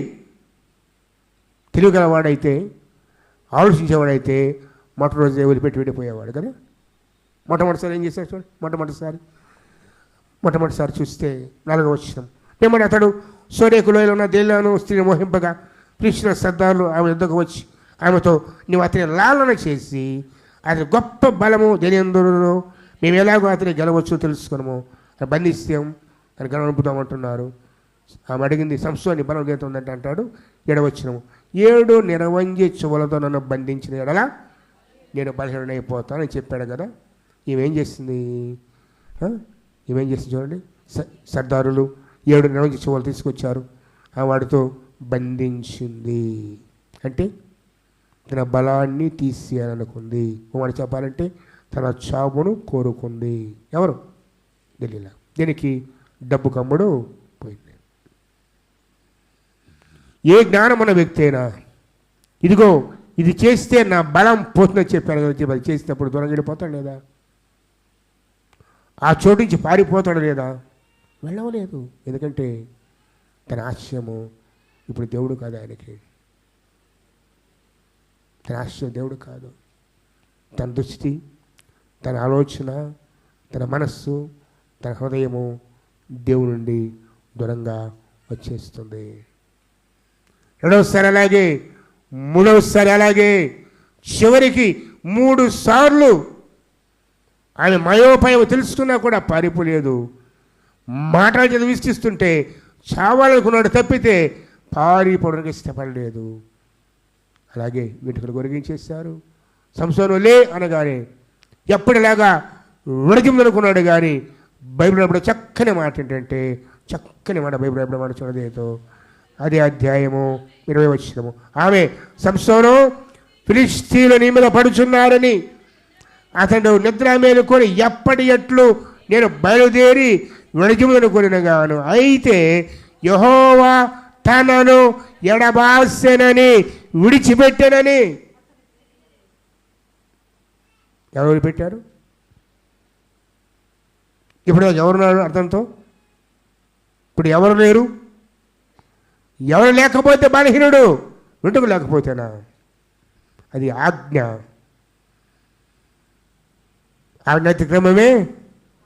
తెలియగలవాడైతే, ఆలోచించేవాడైతే మొట్టమొదటి వదిలిపెట్టి వెళ్ళిపోయేవాడు కదా. మొట్టమొదటిసారి ఏం చేశాడు చూడండి. మొట్టమొదటిసారి చూస్తే 4వ వచనం ఏమని, అతడు సోరేకులోయలో ఉన్న దేళ్లను స్త్రీని మోహింపగా కృష్ణ సర్దారులు ఆమె యుద్ధకు వచ్చి ఆమెతో, నీవు అతని లాలన చేసి అతని గొప్ప బలము దేనియందులో మేము ఎలాగో అతని గెలవచ్చు తెలుసుకున్నాము, బంధిస్తాం అని గెలవనుపుతామంటున్నారు. ఆమె అడిగింది, సంసోని బలం దేంతో ఉందంటే అంటాడు 7వ వచనం, 7 నిరవంజి చెవులతో నన్ను బంధించిన ఎడలా నేను బలహీనైపోతానని చెప్పాడు కదా. ఈమెం చేసింది చూడండి. సర్దారులు 7 నిరవంజి చెవులు తీసుకొచ్చారు, ఆ వాడితో బంధించింది. అంటే తన బలాన్ని తీసేయాలనుకుంది. వాడు చెప్పాలంటే తన చావును కోరుకుంది. ఎవరు? దెలీలా. దీనికి డబ్బు కమ్ముడు పోయింది. ఏ జ్ఞానం ఉన్న వ్యక్తి అయినా ఇదిగో ఇది చేస్తే నా బలం పోతుందని చెప్పాను కదా, అది చేసినప్పుడు దూరం వెళ్ళిపోతాడు లేదా? ఆ చోటు నుంచి పారిపోతాడు లేదా? వెళ్ళవలేదు. ఎందుకంటే తన ఆశయము ఇప్పుడు దేవుడు కాదు. ఆయనకి తన ఆశయం దేవుడు కాదు. తన దృష్టి, తన ఆలోచన, తన మనస్సు, తన హృదయము దేవుడి నుండి దూరంగా వచ్చేస్తుంది. 2వసారి అలాగే, 3వసారి అలాగే, చివరికి 3 సార్లు ఆమె మయోపాయం తెలుసుకున్నా కూడా పారిపోలేదు. మాటలు చదివి విసిగిస్తుంటే చావాలనుకున్నాడు తప్పితే పారిపోవడానికి ఇష్టపడలేదు. అలాగే వెంట్రుకలు గొరిగించేశారు. సంసోను లే అనగానే ఎప్పటిలాగా విడజిమ్మనుకున్నాడు. కానీ బైబిల్ అప్పుడు చక్కని మాట ఏంటంటే, చక్కని మాట బైబిల్ మాట చూడదేతో అదే అధ్యాయము 20 వచనము. ఆమె సంసోను ఫిలిష్తీయులు నీ మీద పడుచున్నారని అతడు నిద్ర మేలుకొని ఎప్పటి ఎట్లు నేను బయలుదేరి విడిచిముదనుకొనినగాను, అయితే యెహోవా తనను ఎడబాసెనని విడిచిపెట్టెనని. ఎవరు పెట్టారు? ఇప్పుడు ఎవరున్నారు అర్థంతో? ఇప్పుడు ఎవరు లేరు? ఎవరు లేకపోతే బలహీనుడు, వింటుకు లేకపోతేనా? అది ఆజ్ఞ. ఆజ్ఞాతిక్రమమే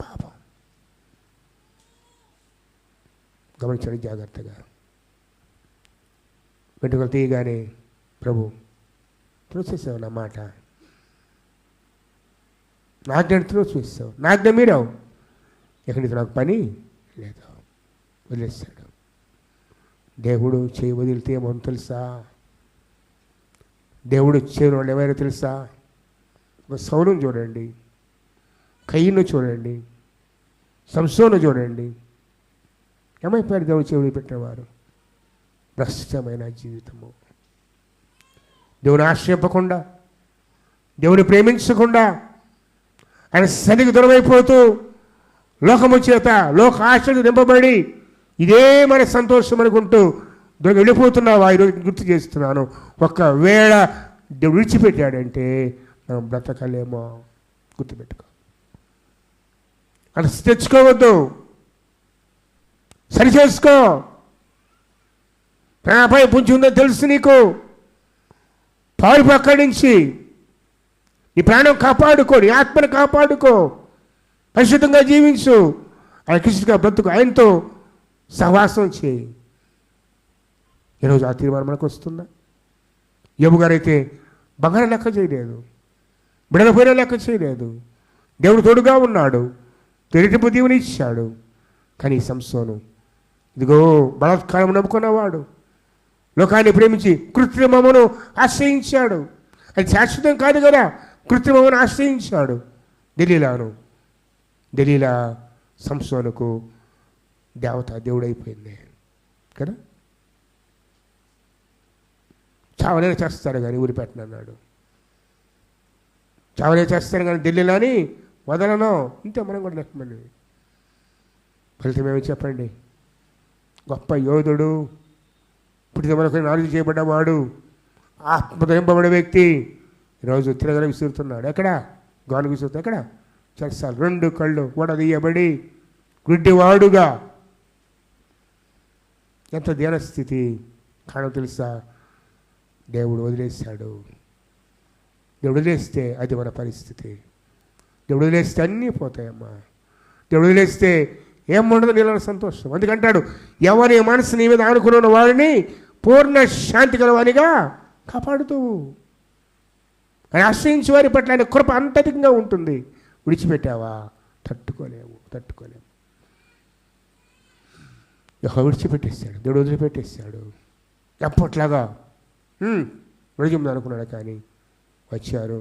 పాపం. గమనించండి జాగ్రత్తగా. వెంట్రుకలు తీయగానే ప్రభు త్రోసేసావు నా మాట, నాజ్ఞను త్రోసేసావు, నాజ్ఞ మీరావు, ఎక్కడికి నాకు పని లేదు, వదిలేస్తాడు. దేవుడు చేయి వదిలితే ఏమో తెలుసా? దేవుడు చేయని వాళ్ళు ఎవరైనా తెలుసా? ఒక సౌలును చూడండి, కయ్యను చూడండి, సంసోను చూడండి, ఏమైపోయారు దేవుడు చెవులు పెట్టినవారు? భ్రష్టమైన జీవితము, దేవుని ఆశ్రయింపకుండా, దేవుని ప్రేమించకుండా, ఆయన సన్నిధికి దూరమైపోతూ లోకము చేత లోక ఆశలు నింపబడి ఇదే మన సంతోషం అనుకుంటూ వెళ్ళిపోతున్నావా? ఈరోజు గుర్తు చేస్తున్నాను. ఒకవేళ దేవుడు విడిచిపెట్టాడంటే మనం బ్రతకలేమో, గుర్తుపెట్టుకో. అలా తెచ్చుకోవద్దు, సరి చేసుకో. ప్రాణపై పుంచి ఉందో తెలుసు నీకు, పాలు అక్కడి నుంచి నీ ప్రాణం కాపాడుకో, నీ ఆత్మను కాపాడుకో, పరిశుద్ధంగా జీవించు, ఆయన కృష్ణగా బ్రతుకు, ఆయనతో సహవాసం చేయి. ఈరోజు ఆ తీర్మానం మనకు వస్తుందా? యోబు గారైతే బంగారం లెక్క చేయలేదు, బిడల పోయిన లెక్క చేయలేదు, దేవుడు తోడుగా ఉన్నాడు, తెరిటింపు దీవుని ఇచ్చాడు. కానీ సంసోను ఇదిగో బలాత్కారం నమ్ముకున్నవాడు, లోకాన్ని ప్రేమించి కృత్రిమమును ఆశ్రయించాడు. అది శాశ్వతం కాదు కదా, కృత్రిమమును ఆశ్రయించాడు. దెలీలా సంసోనుకు దేవుడైపోయింది కదా. చావనే చేస్తాడు కానీ ఊరిపెట్టనన్నాడు, చావనే చేస్తాను కానీ దెలీలాని వదలను. ఇంతే మనం కూడా లెక్కమని. ఫలితం ఏమి చెప్పండి? గొప్ప యోధుడు, పుట్టిన మనకు నాలుగు చేయబడ్డవాడు, ఆత్మతో నింపబడే వ్యక్తి ఈరోజు తిరగల విసురుతున్నాడు. ఎక్కడ? గాను విసురుతాడు. ఎక్కడ? చేస్తాడు. 2 కళ్ళు వడదీయబడి గుడ్డివాడుగా. ఎంత దీనస్థితి కానో తెలుసా? దేవుడు వదిలేశాడు. దేవుడు వదిలేస్తే అది మన పరిస్థితి. దేవుడు వదిలేస్తే అన్నీ పోతాయమ్మా. దేవుడు వదిలేస్తే ఏముండదు, నీళ్ళ సంతోషం. అందుకంటాడు, ఎవరి మనసు నీ మీద ఆనుకున్న వాడిని పూర్ణ శాంతి గలవానిగా కాపాడుతూ, ఆయన ఆశ్రయించే వారి పట్ల ఆయన కృప అంతటికంగా ఉంటుంది. విడిచిపెట్టావా? తట్టుకోలేవు. విడిచిపెట్టేశాడు, దేవుడు వదిలిపెట్టేశాడు. ఎప్పట్లాగా విడిజింది అనుకున్నాడు. కానీ వచ్చారు,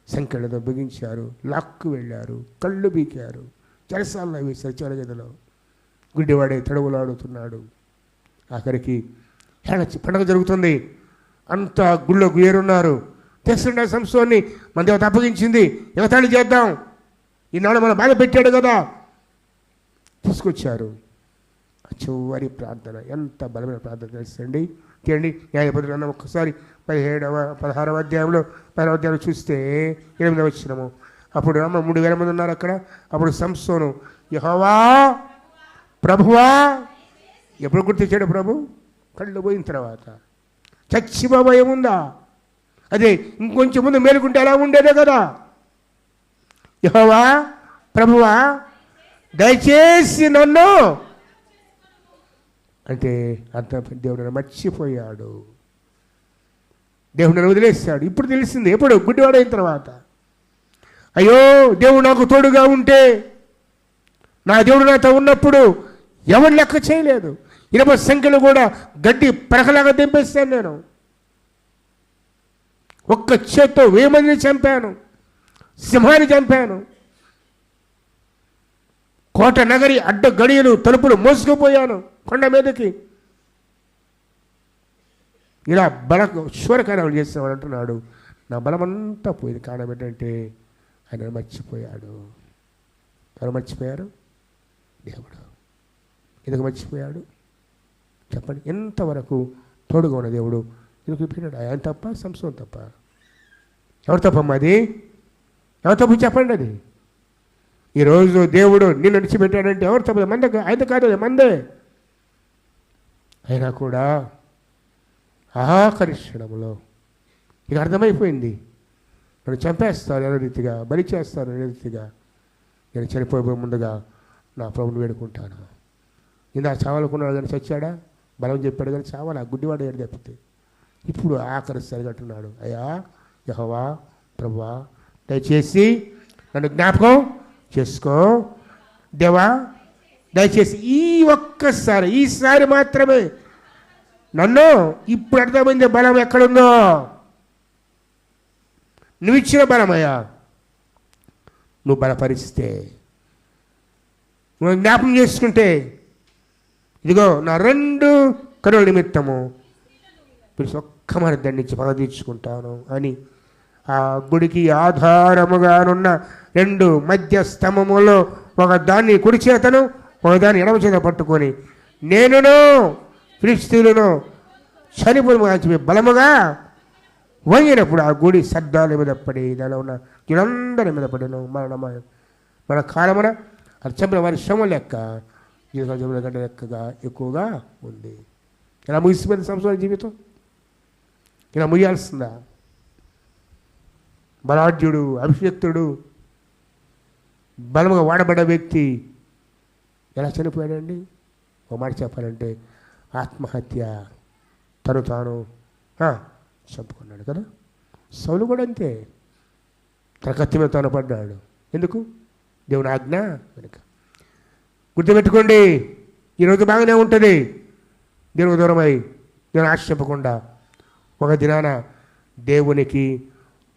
సంఖ్యలతో బిగించారు, లాక్కు వెళ్ళారు, కళ్ళు బీకారు, చెరసాల్లో వేశారు, చెరగదిలో. గుడ్డివాడే తడవులాడుతున్నాడు. ఆఖరికి పండగ జరుగుతుంది, అంతా గుళ్ళో గుయ్యరున్నారు. తెస్తుండే సంసోన్ని మన దేవత అప్పగించింది, ఎగతాళి చేద్దాం, ఈనాడు మనం బాధ పెట్టాడు కదా. తీసుకొచ్చారు. చివరి ప్రార్థన, ఎంత బలమైన ప్రార్థన తెలుసండి. తీయండి న్యాయపత్రిక అన్న ఒక్కసారి 16వ అధ్యాయంలో 10వ అధ్యాయంలో చూస్తే 8వ వచనము. అప్పుడు 3000 మంది ఉన్నారు అక్కడ. అప్పుడు సంసోను, యెహోవా ప్రభువా. ఎప్పుడు గుర్తించాడు ప్రభు? కళ్ళు పోయిన తర్వాత. చచ్చిపో భయం ఉందా? అదే ఇంకొంచెం ముందు మేలుకుంటే ఎలా ఉండేదే కదా. యెహోవా ప్రభువా దయచేసి నన్ను అంటే అర్థం, దేవుడు మర్చిపోయాడు, దేవుడు నన్ను వదిలేస్తాడు. ఇప్పుడు తెలిసింది. ఎప్పుడు? గుడ్డివాడైన తర్వాత. అయ్యో దేవుడు నాకు తోడుగా ఉంటే, నా దేవుడు నాతో ఉన్నప్పుడు ఎవరు లెక్క చేయలేదు. 20 సంఖ్యలు కూడా గడ్డి పరకలాగా దింపేస్తాను నేను. ఒక్క చేత్తో 1000 మందిని చంపాను, సింహాన్ని చంపాను, కోట నగరి అడ్డ గడియలు తలుపులు మోసుకుపోయాను కొండ మీదకి. ఇలా శూరకార్యాలు చేసేవాడు అంటున్నాడు. నా బలమంతా పోయింది. కారణం ఏంటంటే ఆయన మర్చిపోయాడు. ఎవరు మర్చిపోయారు? దేవుడు. ఎందుకు మర్చిపోయాడు చెప్పండి? ఎంతవరకు తోడుగా ఉన్న దేవుడు ఎందుకు విడిపోయాడు? ఆయన తప్ప, సంసోను తప్ప? ఎవరు తప్పమ్మా అది? ఎవరు తప్పు చెప్పండి? అది ఈరోజు దేవుడు నిన్ను విడిచిపెట్టాడంటే ఎవరు తప్పదు? మందే, ఆయన కాదు, మందే. అయినా కూడా ఆఖరి క్షణంలో ఇక అర్థమైపోయింది, నన్ను చంపేస్తారు ఏదో రీతిగా, బలి చేస్తారు ఏదో రీతిగా. నేను చనిపోయే ముందుగా నా ప్రభుని వేడుకుంటాను. ఇందా చావాలనుకున్నాడు కానీ చచ్చాడా? బలం చెప్పాడు కానీ చావాలా? గుడ్డివాడు ఏడు తప్పితే. ఇప్పుడు ఆఖరి సరిగట్టున్నాడు. అయ్యా యెహోవా ప్రభువా, దయచేసి నన్ను జ్ఞాపకం చేసుకో దేవా, దయచేసి ఒక్కసారి, ఈసారి మాత్రమే నన్ను. ఇప్పుడు అర్థమైంది బలం ఎక్కడుందో. నువ్వు ఇచ్చిన బలమయ్యా, నువ్వు బలపరిస్తే, నువ్వు జ్ఞాపకం చేసుకుంటే, ఇదిగో నా 2 కనుల నిమిత్తము పిలిచి ఒక్క మరి దండించి పగ తీర్చుకుంటాను అని ఆ గుడికి ఆధారముగానున్న 2 మధ్య స్తంభములో ఒక దాన్ని కుడి చేతను, ఒక దాన్ని ఎడమ చేత పట్టుకొని నేనును ఫిలిష్తీయులను చనిపోయి బలముగా వంగినప్పుడు ఆ గుడి శబ్దాల మీద పడి దానిలో ఉన్న వీళ్ళందరి మీద పడిన మన కాలమున అది చంపిన వారి శ్రమ లెక్క జీవితం గంట లెక్కగా ఎక్కువగా ఉంది. ఇలా ముగిసిపోయిన సంవత్సరాల జీవితం ఇలా ముగియాల్సిందా? బలాఢ్యుడు, అభిషక్తుడు, బలముగా వాడబడ్డ వ్యక్తి ఎలా చనిపోయాడండి? ఒక మాట చెప్పాలంటే ఆత్మహత్య, తను తాను చంపుకున్నాడు కదా. సౌలు కూడా అంతే, తన కత్తి మీద తాను పడ్డాడు. ఎందుకు? దేవుని ఆజ్ఞ వెనుక. గుర్తుపెట్టుకోండి, ఈరోజు బాగానే ఉంటుంది. దేవునికి దూరమై దేవుని ఆశింపకుండా ఒక దినాన దేవునికి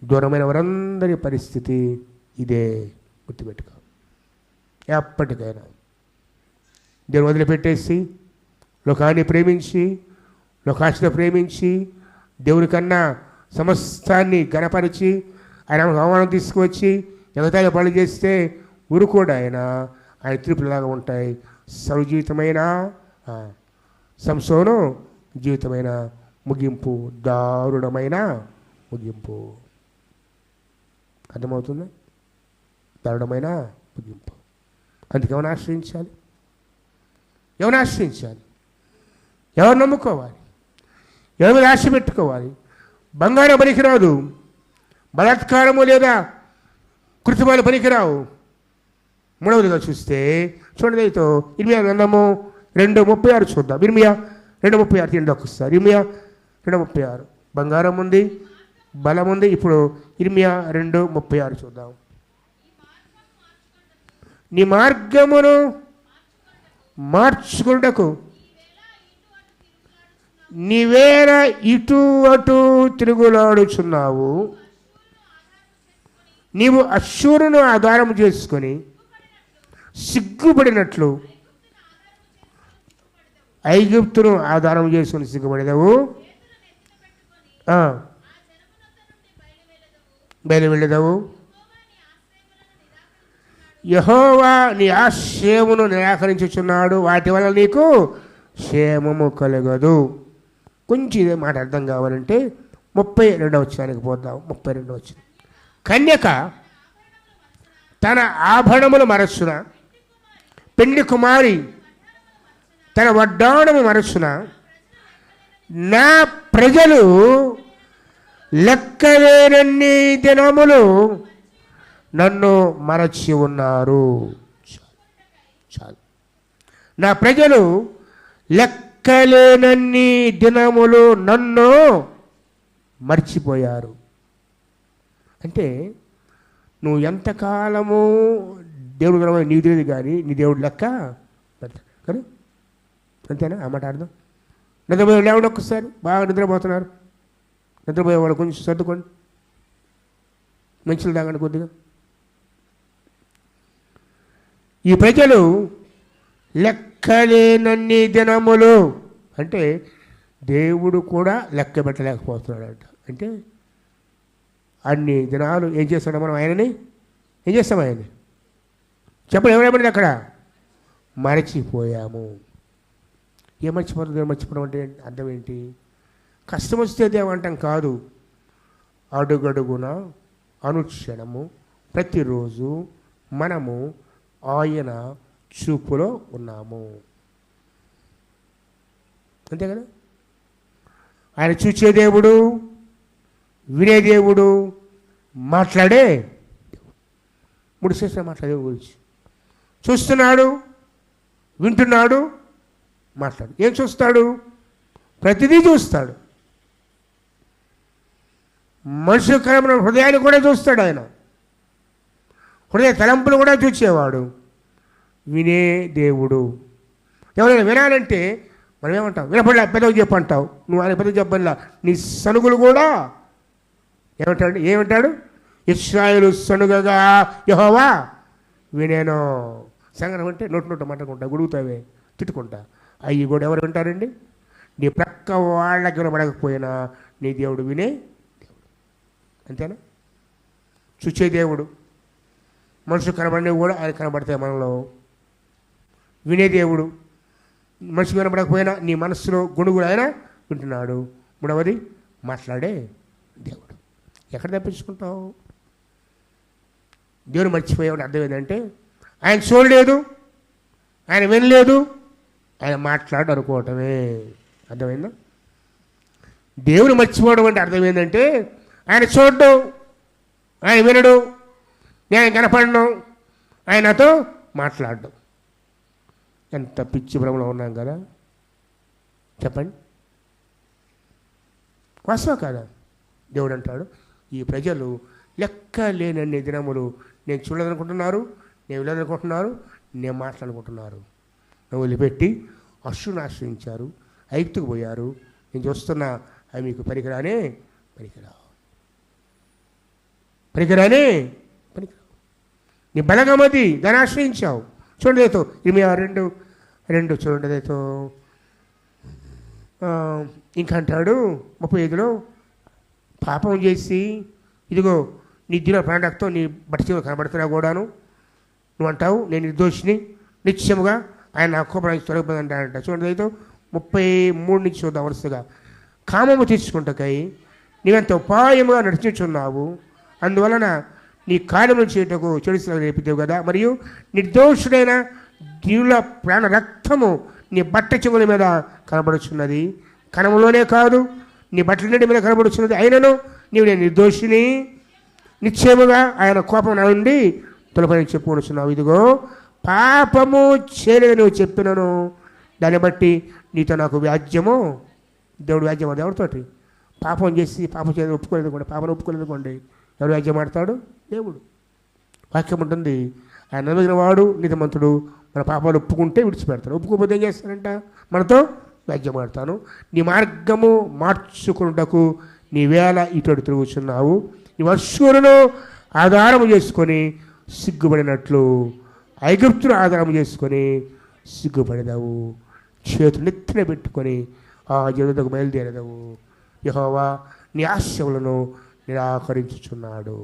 దూరమైన వారందరి పరిస్థితి ఇదే. గుర్తుపెట్టుకో. ఎప్పటికైనా దేవుని వదిలిపెట్టేసి లోకాన్ని ప్రేమించి, లోకాశను ప్రేమించి, దేవుని కన్నా సమస్తాన్ని గణపరిచి ఆయన అవమానం తీసుకువచ్చి ఎగతాళి పనులు చేస్తే ఊరుకోడు ఆయన. ఆయన తీర్పులాగా ఉంటాయి. సౌలు జీవితమైన, సంసోను జీవితమైన ముగింపు దారుణమైన ముగింపు. అర్థమవుతుంది? దారుణమైన ముగింపు. అందుకే ఎవరిని ఆశ్రయించాలి? ఎవరిని ఆశ్రయించాలి? ఎవరు నమ్ముకోవాలి? ఎవరి మీద ఆశ పెట్టుకోవాలి? బంగారం పనికిరాదు, బలాత్కారము లేదా కృత్రిమాలు పనికిరావు. మూడవదిగా చూస్తే చూడండి, అయితే ఇర్మియా గ్రంథము 2:36 చూద్దాం. ఇర్మియా 2:36 తీయండి ఒకసారి. ఇర్మియా 2:36. బంగారం ఉంది, బలం ఉంది. ఇప్పుడు ఇర్మియా 2:36 చూద్దాం. నీ మార్గమును మార్చుకుంటకు నీవేళ ఇటు అటు తిరుగులాడుచున్నావు. నీవు అశ్షూరును ఆధారం చేసుకొని సిగ్గుపడినట్లు ఐగుప్తును ఆధారం చేసుకుని సిగ్గుపడేదవు. బయలువెళ్ళదవు. యెహోవా నీ ఆశ్రయమును నిరాకరించుచున్నాడు, వాటి వల్ల నీకు క్షేమము కలగదు. కొంచెం ఇదే మాట అర్థం కావాలంటే 32వ వచనానికి పోద్దాం. 32వ వచనం. కన్యక తన ఆభరణములు మరచున, పెండ్లి కుమారి తన వడ్డాణము మరచున, నా ప్రజలు లెక్కలేనన్ని దినములు నన్ను మరచి ఉన్నారు. చాలు. నా ప్రజలు లెక్కలేనన్ని దినములు నన్ను మర్చిపోయారు. అంటే నువ్వు ఎంతకాలము దేవుడు కలవ నీకు తెలియదు కానీ నీ దేవుడు లెక్క పెడతాడు కదా. అంతేనా? ఆ మాట అర్థం. నిద్రపోయే లేవండి ఒక్కసారి. బాగా నిద్రపోతున్నారు. నిద్రపోయే వాళ్ళు కొంచెం సర్దుకోండి, మంచులు తాగండి కొద్దిగా. ఈ ప్రజలు లెక్కలేనన్ని దినములు అంటే దేవుడు కూడా లెక్క పెట్టలేకపోతున్నాడంట. అంటే అన్ని దినాలు ఏం చేస్తాడు మనం ఆయనని? ఏం చేస్తాం ఆయన్ని? చెప్పండి, ఎవరేమన్నది అక్కడ? మరచిపోయాము. ఏం మర్చిపోతుంది? ఏం మర్చిపోవడం అంటే అర్థం ఏంటి? కష్టం వస్తే దేవంటాం కాదు, అడుగడుగున అనుక్షణము ప్రతిరోజు మనము ఆయన చూపులో ఉన్నాము. అంతే కదా? ఆయన చూచే దేవుడు, వినే దేవుడు, మాట్లాడే మూడు శేషాలు మాట్లాడే గురించి. చూస్తున్నాడు, వింటున్నాడు, మాట్లాడు. ఏం చూస్తాడు? ప్రతిదీ చూస్తాడు. మనుషు కలమైన హృదయాన్ని కూడా చూస్తాడు ఆయన. హృదయ తలంపులు కూడా చూసేవాడు. వినే దేవుడు. ఎవరైనా వినాలంటే మనం ఏమంటాం? వినపడలే, పెద్దవి చెప్పు అంటావు. నువ్వు ఆయన పెద్దవి చెప్పలా, నీ సనుగులు కూడా ఏమంటాడు? ఇశ్రాయేలు సనుగగా యెహోవా వినేను. సంగతి అంటే నోటు మాట్లాడుకుంటా, గుడుగుతావే, తిట్టుకుంటా. అవి కూడా ఎవరు వింటారండి? నీ ప్రక్క వాళ్ళకి వినపడకపోయినా నీ దేవుడు వినే దేవుడు. అంతేనా? చూచే దేవుడు. మనుషు కనబడినవి కూడా ఆయన కనబడతాయి మనలో. వినే దేవుడు. మనిషి వినపడకపోయినా నీ మనస్సులో గుణుగుడు ఆయన వింటున్నాడు. మూడవది మాట్లాడే దేవుడు. ఎక్కడ తప్పించుకుంటావు? దేవుడు మర్చిపోయేవాడు అర్థం ఏంటంటే ఆయన చూడలేదు, ఆయన వినలేదు, ఆయన మాట్లాడు అనుకోవటమే. అర్థమైందా? దేవుడు మర్చిపోవడం అంటే అర్థం ఏంటంటే ఆయన చూడడం, ఆయన వినడు, నేను కనపడడం, ఆయనతో మాట్లాడడం. ఎంత పిచ్చి భ్రమలో ఉన్నాం కదా, చెప్పండి. వాస్తవం కాదా? దేవుడు అంటాడు, ఈ ప్రజలు లెక్క లేనన్ని దినములు నేను చూడదనుకుంటున్నారు, నేను వెళ్ళదనుకుంటున్నారు, నేను మాట్లాడుకుంటున్నారు. నువ్వు వదిలిపెట్టి అశ్రుని ఆశ్రయించారు, ఐగుప్తుకు పోయారు. నేను చూస్తున్నా అవి మీకు పనికిరానే పనికిరావు. నీ బలగమది, దాన్ని ఆశ్రయించావు. చూడండి, 22 చూడండి. ఇంకా అంటాడు 35లో, పాపం చేసి ఇదిగో నీ దిన ప్రాణరక్తం నీ బట్టి చెవులు కనబడుతున్నా కూడాను నువ్వు అంటావు నేను నిర్దోషిని, నిశ్చయముగా ఆయన నా కోపానికి తొలగిపోదంటాడంట. చూడండి 33 నుంచి చూద్దాం వరుసగా. కామము తీర్చుకుంటకై నీవెంత ఉపాయముగా నడిచించున్నావు, అందువలన నీ కార్యములు చేయటకు చెడుసిన రేపిదేవు కదా. మరియు నిర్దోషుడైన దీనుల ప్రాణ రక్తము నీ బట్ట చెవుల మీద కనబడుచున్నది, కణములోనే కాదు నీ బట్టలన్నిటి మీద కనబడుచున్నది. అయినను నీవు నేను నిర్దోషిని, నిశ్చయముగా ఆయన కోపం నా నుండి తొలపని చెప్పుకొనుచున్నావు. ఇదిగో పాపము చేయలేదని నువ్వు చెప్పినను, దాన్ని బట్టి నీతో నాకు వ్యాజ్యము. దేవుడు వ్యాజ్యం అది ఎవరితోటి? పాపం చేసి పాపం చేయలేదు ఒప్పుకోలేదు కూడా, పాపం ఒప్పుకోలేదు కొండి, ఎవరు వ్యాజ్యం ఆడతాడు? దేవుడు. వాక్యం ఉంటుంది, ఆయన నమ్మిన వాడు నీతిమంతుడు, మన పాపాలు ఒప్పుకుంటే విడిచిపెడతాడు, ఒప్పుకోకపోతే ఏం చేస్తానంట? మనతో వ్యాజ్యం ఆడతాను. నీ మార్గము మార్చుకున్నటకు నీ వేళ ఇటు తిరుగుతున్నావు. నీ అశ్షూరును ఆధారము చేసుకొని సిగ్గుపడినట్లు ఐగుప్తును ఆధారం చేసుకొని సిగ్గుపడేదావు. చేతులు నెత్తిన పెట్టుకొని ఆ జనులకు బయలుదేరదావు. యెహోవా నీ ఆశలను నిరాకరించుచున్నాడు.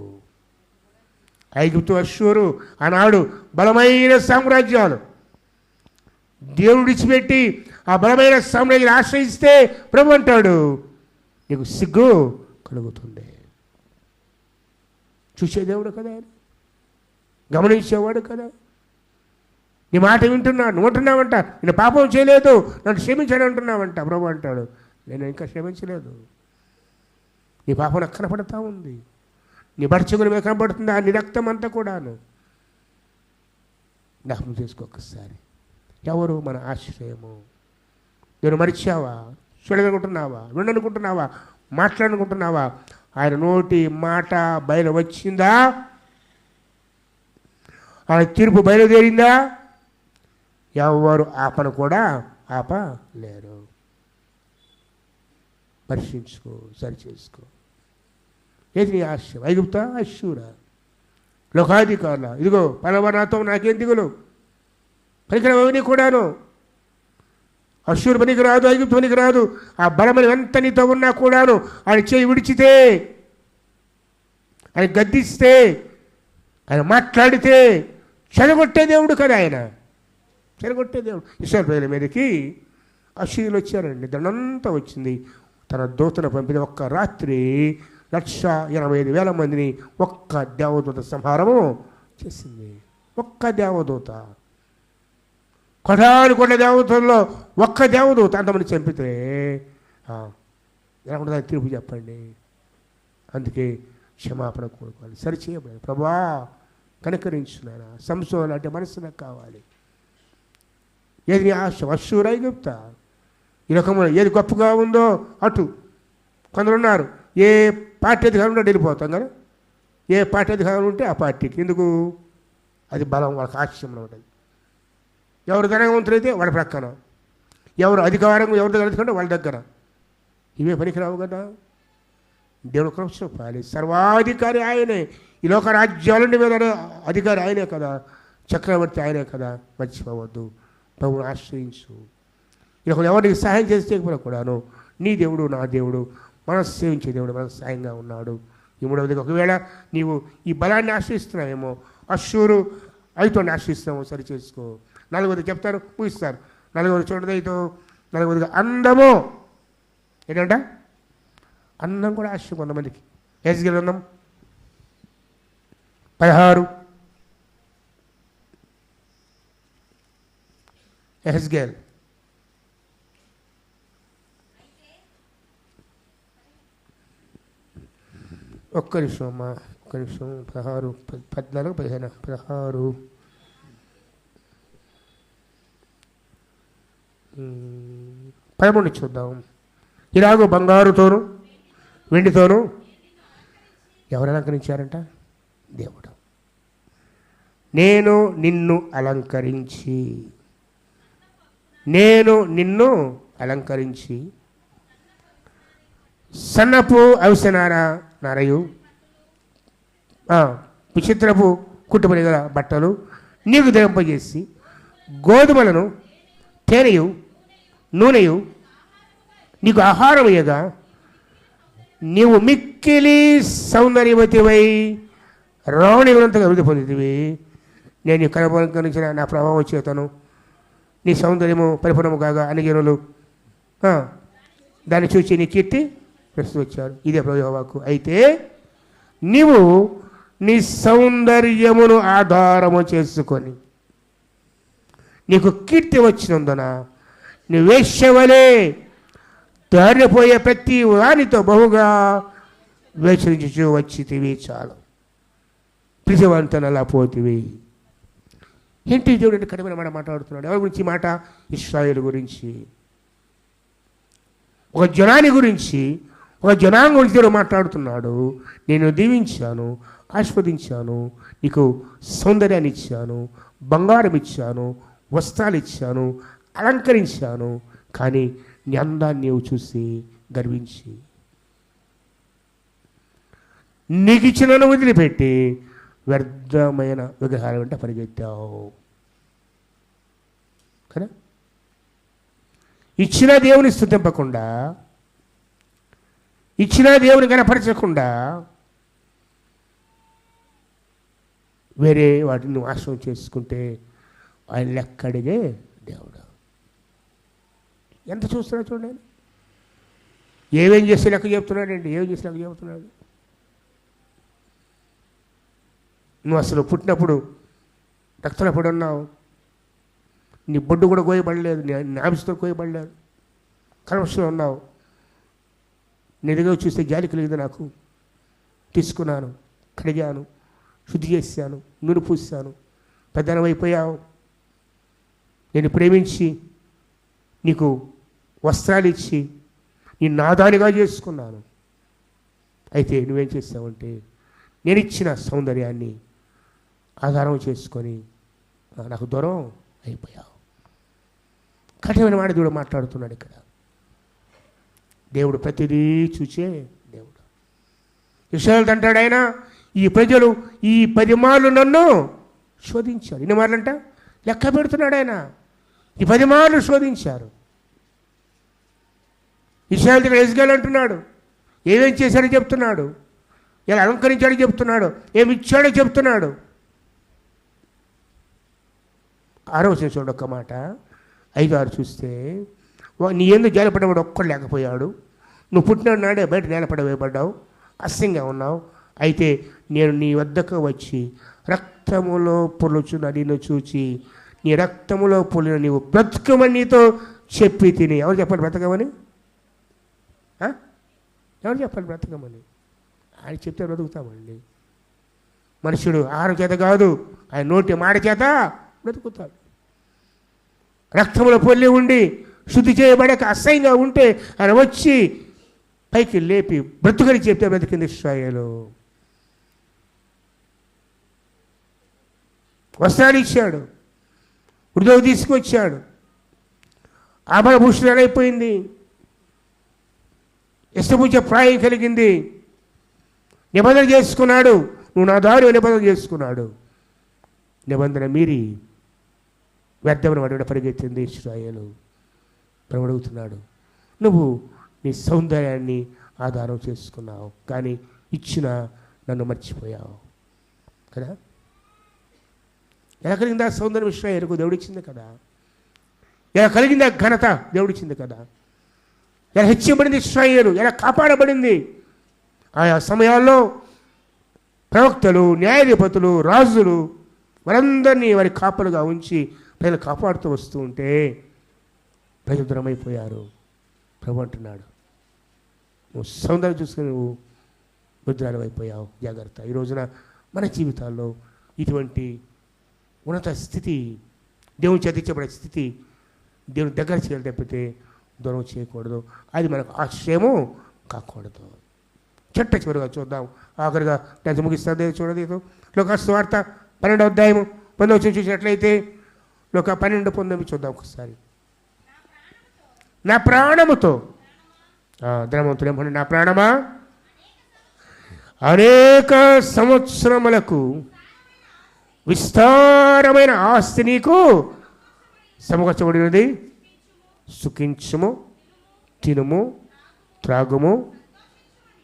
ఐగుప్తు, అశ్షూరు ఆనాడు బలమైన సామ్రాజ్యాలు. దేవుడు విడిచిపెట్టి ఆ బలమైన సామ్రాజ్యాన్ని ఆశ్రయిస్తే ప్రభు అంటాడు నీకు సిగ్గు కలుగుతుంది. చూసే దేవుడు కదా, గమనించేవాడు కదా. నీ మాట వింటున్నాను, నువ్వు అంటున్నావంట నేను పాపం చేయలేదు, నన్ను క్షమించాను అంటున్నావంట. ప్రభు అంటాడు నేను ఇంకా క్షమించలేదు, నీ పాపం నాకు కనపడతా ఉంది, నీ బడ్చెగుల మీద కనపడుతుంది, నీ రక్తం అంతా కూడాను. జ్ఞాపకం చేసుకో ఒక్కసారి. ఎవరు మన ఆశ్రయము? నేను మరిచావా? చూడనుకుంటున్నావా? విననుకుంటున్నావా? మాట్లాడనుకుంటున్నావా? ఆయన నోటి మాట బయలు వచ్చిందా? ఆయన తీర్పు బయలుదేరిందా? ఎవరు ఆపను కూడా ఆపలేరు. పరీక్షించుకో, సరిచేసుకో. ఏది నీ ఆశయం? ఐగుప్తా, అశ్షూరా, లోకాధికారుల? ఇదిగో పలవనాతో నాకేం దిగులు, పరికరం అవన్నీ కూడాను అశ్షూరు పనికి రాదు, ఐగుప్తు పనికి రాదు. ఆ బలమైన ఎంత నీతో ఉన్నా కూడాను ఆయన చేయి విడిచితే, ఆయన గద్దిస్తే, ఆయన మాట్లాడితే చెడగొట్టే దేవుడు కదా ఆయన. చెడగొట్టే దేవుడు. ఇశ్రాయేలు ప్రజల మీదకి అశ్షూరులు వచ్చారండి. దండంతా వచ్చింది. తన దూతను పంపిన ఒక్క రాత్రి 185,000 మందిని ఒక్క దేవదూత సంహారము చేసింది. ఒక్క దేవదూత. కొట్ల దేవదూతల్లో ఒక్క దేవదూత అంతమంది చంపితే ఎలా ఉండదు తీర్పు చెప్పండి. అందుకే క్షమాపణ కోరుకోవాలి, సరిచేయబడి ప్రభువా కనికరించున్నాను. సంసోను అంటే మనసు నాకు కావాలి. ఏది నీ ఆశ? అశ్షూరు, ఐగుప్తు. ఈ రకంలో ఏది గొప్పగా ఉందో అటు. కొందరు ఉన్నారు, ఏ పార్టీ అధికారం ఉంటే వెళ్ళిపోతాం కదా. ఏ పార్టీ అధికారం ఉంటే ఆ పార్టీకి. ఎందుకు? అది బలం, వాళ్ళకి ఆశయంలో ఉంటుంది. ఎవరు ధనవంతులైతే వాళ్ళ ప్రక్కన, ఎవరు అధికారం ఎవరి దగ్గర ఎదుకుంటే వాళ్ళ దగ్గర. ఇవే పనికిరావు కదా. దేవుడు కృప చూపాలి. సర్వాధికారి ఆయనే. ఈ లోక రాజ్యాలని మీద అధికారి ఆయనే కదా. చక్రవర్తి ఆయనే కదా. మర్చిపోవద్దు. ప్రభువును ఆశ్రయించు. ఇలా ఎవరికి సహాయం చేసేకపోయినా కూడాను నీ దేవుడు నా దేవుడు, మనం సేవించే దేవుడు మనకు సాయంగా ఉన్నాడు. ఈ మూడవదిగా ఒకవేళ నీవు ఈ బలాన్ని ఆశ్రయిస్తున్నావేమో, అశ్షూరు ఐగుప్తుని ఆశ్రయిస్తున్నామో సరి చేసుకో. నాలుగవది చెప్తారు, ముగిస్తారు. నాలుగవది చూడదు అయితే నాలుగవదిగా అందము. ఏంటంట? అందం కూడా ఆశ్రయం కొంతమందికి. యెహెజ్కేలు అందం 16. యెహెజ్కేలు ఒక్క నిమిషం అమ్మా, ఒక్క నిమిషం. 16, 14, 15, 16. 13 చూద్దాం. ఇలాగూ బంగారుతోనూ వెండితోనూ ఎవరు అలంకరించారంట? దేవుడు. నేను నిన్ను అలంకరించి సన్నపు నారయు విచిత్రపు కుట్టుబడి గల బట్టలు నీకు ధరింపజేసి గోధుమలను తేనెయు నూనెయు నీకు ఆహారం ఇయ్యగా నీవు మిక్కిలి సౌందర్యవతివై రావణినంతగా అభివృద్ధి పొందితివి. నేను నీ కనుగరించిన నా ప్రభావం చేతను నీ సౌందర్యము పరిపూర్ణము కాగా అన్ని జనులు దాన్ని చూసి నీ కీర్తి ప్రస్తుతం వచ్చారు. ఇదే ప్రభు యెహోవాకు. అయితే నీవు నీ సౌందర్యమును ఆధారము చేసుకొని నీకు కీర్తి వచ్చినందున నీ వేశ్యవలే దారిపోయే ప్రతి వానితో బహుగా వేచరించు వచ్చితివి. చాలు, ప్రతివానితో అలా పోతివి. ఏంటి దేవుడు కఠినమైన మాట మాట్లాడుతున్నాడు? ఎవరి గురించి మాట? ఇశ్రాయేలు గురించి, ఒక జనాన్ని గురించి, ఒక జనాంగం గురించి దేవుడు మాట్లాడుతున్నాడు. నేను దీవించాను, ఆస్వాదించాను, నీకు సౌందర్యాన్ని ఇచ్చాను, బంగారం ఇచ్చాను, వస్త్రాలు ఇచ్చాను, అలంకరించాను. కానీ నీ అందాన్ని నీవు చూసి గర్వించి నీకు ఇచ్చినను వదిలిపెట్టి వ్యర్థమైన విగ్రహాల వెంట పరిగెత్తావు కదా. ఇచ్చిన దేవుని స్తుతింపకుండా, ఇచ్చిన దేవుని కనపరచకుండా వేరే వాటిని నువ్వు ఆశ్రయం చేసుకుంటే ఆయన లెక్కడిగే దేవుడు. ఎంత చూస్తున్నాడు చూడండి. ఏమేం చేస్తే లెక్క చెప్తున్నాడండి? ఏం చేసి లెక్క చెబుతున్నాడు? నువ్వు అసలు పుట్టినప్పుడు రక్తంలో పడి ఉన్నావు. నీ బొడ్డు కూడా కోయబడలేదు, నీ నాభిస్తో కోయబడలేదు, కలవశంలో ఉన్నావు. నీ దగ్గర చూస్తే జాలి కలిగింది నాకు. తీసుకున్నాను, కడిగాను, శుద్ధి చేశాను, నూనె పూసాను, పెద్దనమైపోయావు. నేను ప్రేమించి నీకు వస్త్రాలు ఇచ్చి నీ నాదానిగా చేసుకున్నాను. అయితే నువ్వేం చేస్తావంటే నేను ఇచ్చిన సౌందర్యాన్ని ఆధారం చేసుకొని నాకు దూరం అయిపోయావు. కఠినమైన మాట దేవుడు మాట్లాడుతున్నాడు ఇక్కడ. దేవుడు ప్రతిదీ చూచే దేవుడు. ఇశ్రాయేలు అంటాడు ఆయన, ఈ ప్రజలు ఈ 10 మార్లు నన్ను శోధించారు. ఎన్ని మార్లంట? లెక్క పెడుతున్నాడు ఆయన. ఈ 10 మార్లు శోధించారు. ఇశ్రాయేలు ఎజ్రాయేలు అంటున్నాడు, ఏమేం చేశాడో చెప్తున్నాడు, ఎలా అలంకరించాడో చెప్తున్నాడు, ఏమి ఇచ్చాడో చెప్తున్నాడు. 6వ వచనం చూడండి, ఒక్క మాట 5-6 చూస్తే, నీ ఎందుకు జాలిపడ్డవాడు ఒక్కడు లేకపోయాడు, నువ్వు పుట్టిన నాడే బయట నేలపడవేయబడ్డావు, అసహ్యంగా ఉన్నావు. అయితే నేను నీ వద్దకు వచ్చి రక్తములో పొలుచున్న నిన్ను చూచి నీ రక్తములో పొలిన నీవు బ్రతుకమని నీతో చెప్పి తిని. ఎవరు చెప్పాలి బ్రతకమని? ఎవరు చెప్పాలి బ్రతకమని? ఆయన చెప్తే బ్రతుకుతామండి. మనుషుడు ఆహారం చేత కాదు, ఆయన నోటి మాట చేత బ్రతుకుతాడు. రక్తములో పొల్లి ఉండి శుద్ధి చేయబడక అసహ్యంగా ఉంటే ఆయన వచ్చి పైకి లేపి బ్రతుకని చెప్తే బ్రతికింది ఇశ్రాయేలు. వస్త్రాలు ఇచ్చాడు, వృద్ధువు తీసుకొచ్చాడు, ఆభరణభూషణాలు అయిపోయింది, ఇష్టపూజ ప్రాయం కలిగింది, నిబంధన చేసుకున్నాడు. నువ్వు నా దారి నిబంధన చేసుకున్నాడు. నిబంధన మీరి వ్యర్థమైన వాడు పరిగెత్తింది ఇశ్రాయేలు. ప్రభు అడుగుతున్నాడు, నువ్వు నీ సౌందర్యాన్ని ఆధారం చేసుకున్నావు, కానీ ఇచ్చిన నన్ను మర్చిపోయావు కదా. ఎలా కలిగింది ఆ సౌందర్యం? ఇశ్రాయేలుకు దేవుడిచ్చింది కదా. ఎలా కలిగింది ఆ ఘనత? దేవుడిచ్చింది కదా. ఎలా హెచ్చబడింది ఇశ్రాయేలు, ఎలా కాపాడబడింది? ఆయా సమయాల్లో ప్రవక్తలు, న్యాయాధిపతులు, రాజులు వారందరినీ వారి కాపలుగా ఉంచి ప్రజలు కాపాడుతూ వస్తూ ఉంటే ప్రజలు దూరమైపోయారు. ప్రభు అంటున్నాడు, నువ్వు సౌందర్యం చూసుకుని నువ్వు ముద్రాలు అయిపోయావు, జాగ్రత్త. ఈ రోజున మన జీవితాల్లో ఇటువంటి ఉన్నత స్థితి, దేవుని చేత ఇచ్చబడే స్థితి దేవుని దగ్గర చేయాలి తప్పితే దూరం చేయకూడదు. అది మనకు ఆశ్రయము కాకూడదు. చెట్ట చివరిగా చూద్దాం, ఆఖరిగా నేను ముగిస్తాను. చూడలేదు లోకాసు వార్త 12వ అధ్యాయము 12వ వచనం చూసినట్లయితే, లోక 12:19 చూద్దాం ఒకసారి. నా ప్రాణముతో ధనవంతుడు ఏమన్నా, నా ప్రాణమా అనేక సంవత్సరములకు విస్తారమైన ఆస్తి నీకు సమకూర్చబడినది, సుఖించుము, తినుము, త్రాగుము,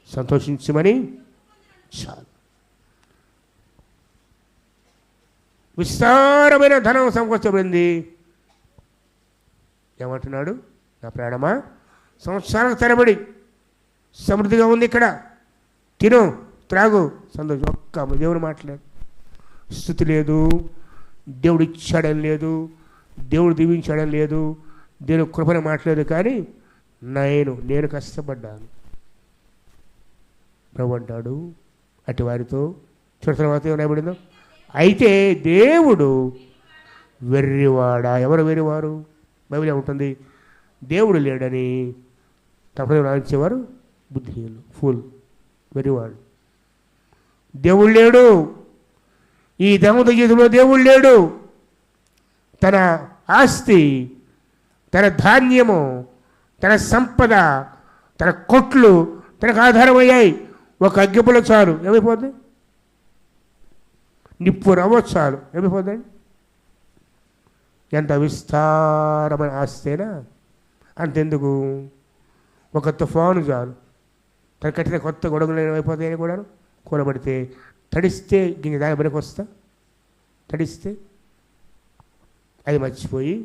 సంతోషించమని చాలు. విస్తారమైన ధనం సమకూర్చబడింది. ఏమంటున్నాడు? నా ప్రాణమా సంవత్సరాలకు తరబడి సమృద్ధిగా ఉంది ఇక్కడ, తిను, త్రాగు, సంతోషం. ఒక్క దేవుడు మాట్లాడు, స్థుతి లేదు, దేవుడు ఇచ్చాడని లేదు, దేవుడు దీవించాడని లేదు, దేవుడు కృపను మాట్లాడలేదు. కానీ నేను కష్టపడ్డాను ప్రభు అంటాడు అటు వారితో. చూడ తర్వాత ఏమనబడిందో, అయితే దేవుడు వెర్రివాడా. ఎవరు వెర్రివారు? బైబిల్ ఉంటుంది, దేవుడు లేడని తప్పదు రాయించేవారు బుద్ధిహీనులు, ఫుల్, వెర్రివాడు. దేవుడు లేడు, ఈ దమద జీవితంలో దేవుడు లేడు. తన ఆస్తి, తన ధాన్యము, తన సంపద, తన కొట్లు తనకు ఆధారమయ్యాయి. ఒక అగ్గిపుల్ల చాలు, ఏమైపోద్ది? నిప్పు రవ్వ చాలు, ఏమైపోద్దండి? ఎంత విస్తారమైన ఆస్తేనా? అంతెందుకు, ఒక తుఫాను చాలు, తన కట్టిన కొత్త గొడవలు ఏమైపోతాయని కూడా కూలబడితే తడిస్తే గింజ దాని వెనక వస్తా, తడిస్తే అది మర్చిపోయి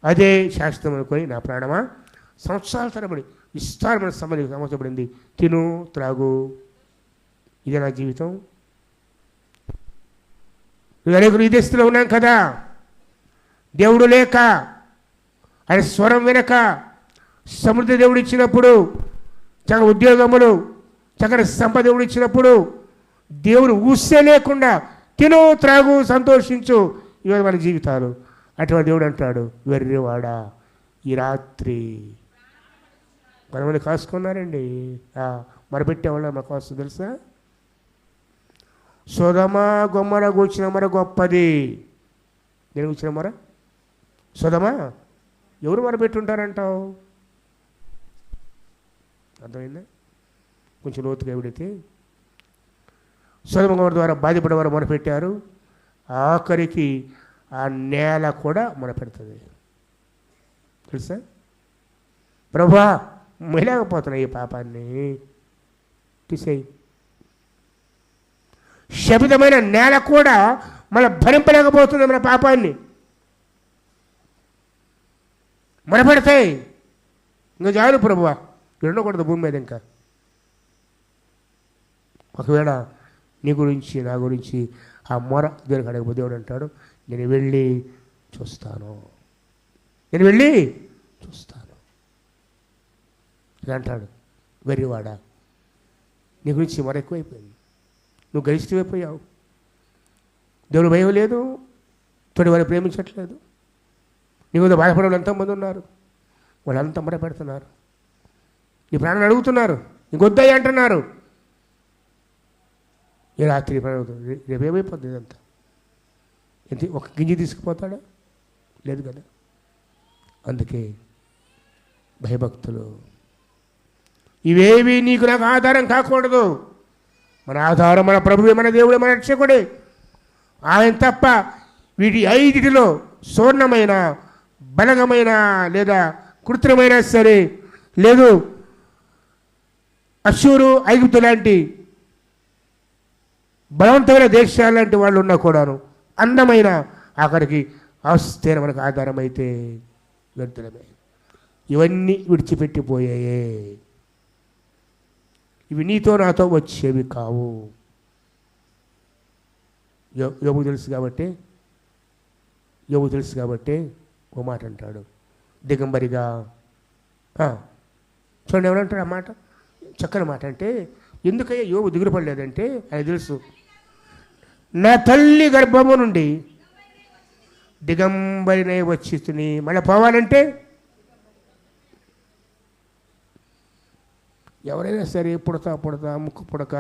అదే శాస్త్రం అనుకొని, నా ప్రాణమా సంవత్సరాల తరబడి విస్తారమైన సమర్చబడింది, తిను, త్రాగు, ఇదే నా జీవితం. అనేకులు ఇదే స్థితిలో ఉన్నాం కదా. దేవుడు లేక, ఆయన స్వరం వినక, సమృద్ధి దేవుడు ఇచ్చినప్పుడు, చక్కని ఉద్యోగములు, చక్కని సంపద దేవుడు ఇచ్చినప్పుడు, దేవుడు ఊసే లేకుండా తిను, త్రాగు, సంతోషించు, ఇవాళ మన జీవితాలు. అటువంటి దేవుడు అంటాడు, వెర్రివాడా, ఈ రాత్రి కొంతమంది కాసుకున్నారండి. మరపెట్టేవాళ్ళ మా కాసు తెలుసా? సొదమ గొమ్మర కూర్చిన మర గొప్పది. నేను కూర్చిన మర సొదమ ఎవరు మరపెట్టుంటారంటావు? అర్థమైందా? కొంచెం లోతుగా ఎవడైతే సొదమ గొమ్మర ద్వారా బాధపడేవారు మొరపెట్టారు, ఆఖరికి ఆ నేల కూడా మొరపెడుతుంది తెలుసా? ప్రభువా మొయలేకపోతున్నా ఈ పాపాన్ని తీసేయి. శపితమైన నేల కూడా మన భరింపలేకపోతుంది మన పాపాన్ని. మనపడతాయి, ఇంకా చాలు ప్రభువా, ఉండకూడదు భూమి మీద ఇంకా. ఒకవేళ నీ గురించి నా గురించి ఆ మొర దేవునికి అడగబోతే దేవుడు అంటాడు, నేను వెళ్ళి చూస్తాను, నేను వెళ్ళి చూస్తాను ఇలా అంటాడు. వెర్రివాడా, నీ గురించి మొర ఎక్కువైపోయింది, నువ్వు గరిష్టమైపోయావు. దేవుడు భయం లేదు, తోటి వారిని ప్రేమించట్లేదు. నీ మీద బాధపడే వాళ్ళు ఎంతోమంది ఉన్నారు, వాళ్ళంతా మొర పెడుతున్నారు, నీ ప్రాణాన్ని అడుగుతున్నారు, ఇంకొద్దాయి అంటున్నారు. ఈ రాత్రి రేపేమైపోతుంది ఇదంతా? ఎంత ఒక గింజి తీసుకుపోతాడా? లేదు కదా. అందుకే భయభక్తులు ఇవేవి నీకు నాకు ఆధారం కాకూడదు. మన ఆధారం మన ప్రభువే, మన దేవుడే, మన రక్షకుడే. ఆయన తప్ప వీటి ఐదిటిలో సువర్ణమైన, బలగమైన లేదా కృత్రిమైన సరే లేదు, అశ్షూరు, ఐగుప్తు లాంటి బలవంతమైన దేశాలు లాంటి వాళ్ళు ఉన్నా కూడాను అందమైన అక్కడికి ఆస్తేన మనకు ఆధారం అయితే వ్యర్థమే. ఇవన్నీ విడిచిపెట్టిపోయాయే. ఇవి నీతో నాతో వచ్చేవి కావు. యోబు తెలుసు కాబట్టి ఓ మాట అంటాడు దిగంబరిగా. చూడండి ఎవరంటాడు ఆ మాట, చక్కని మాట. అంటే ఎందుకయ్యా యోబు దిగులు పడలేదంటే ఆయన తెలుసు, నా తల్లి గర్భము నుండి దిగంబరినై వచ్చి మళ్ళీ పోవాలంటే ఎవరైనా సరే పుడతా ముక్కు పుడక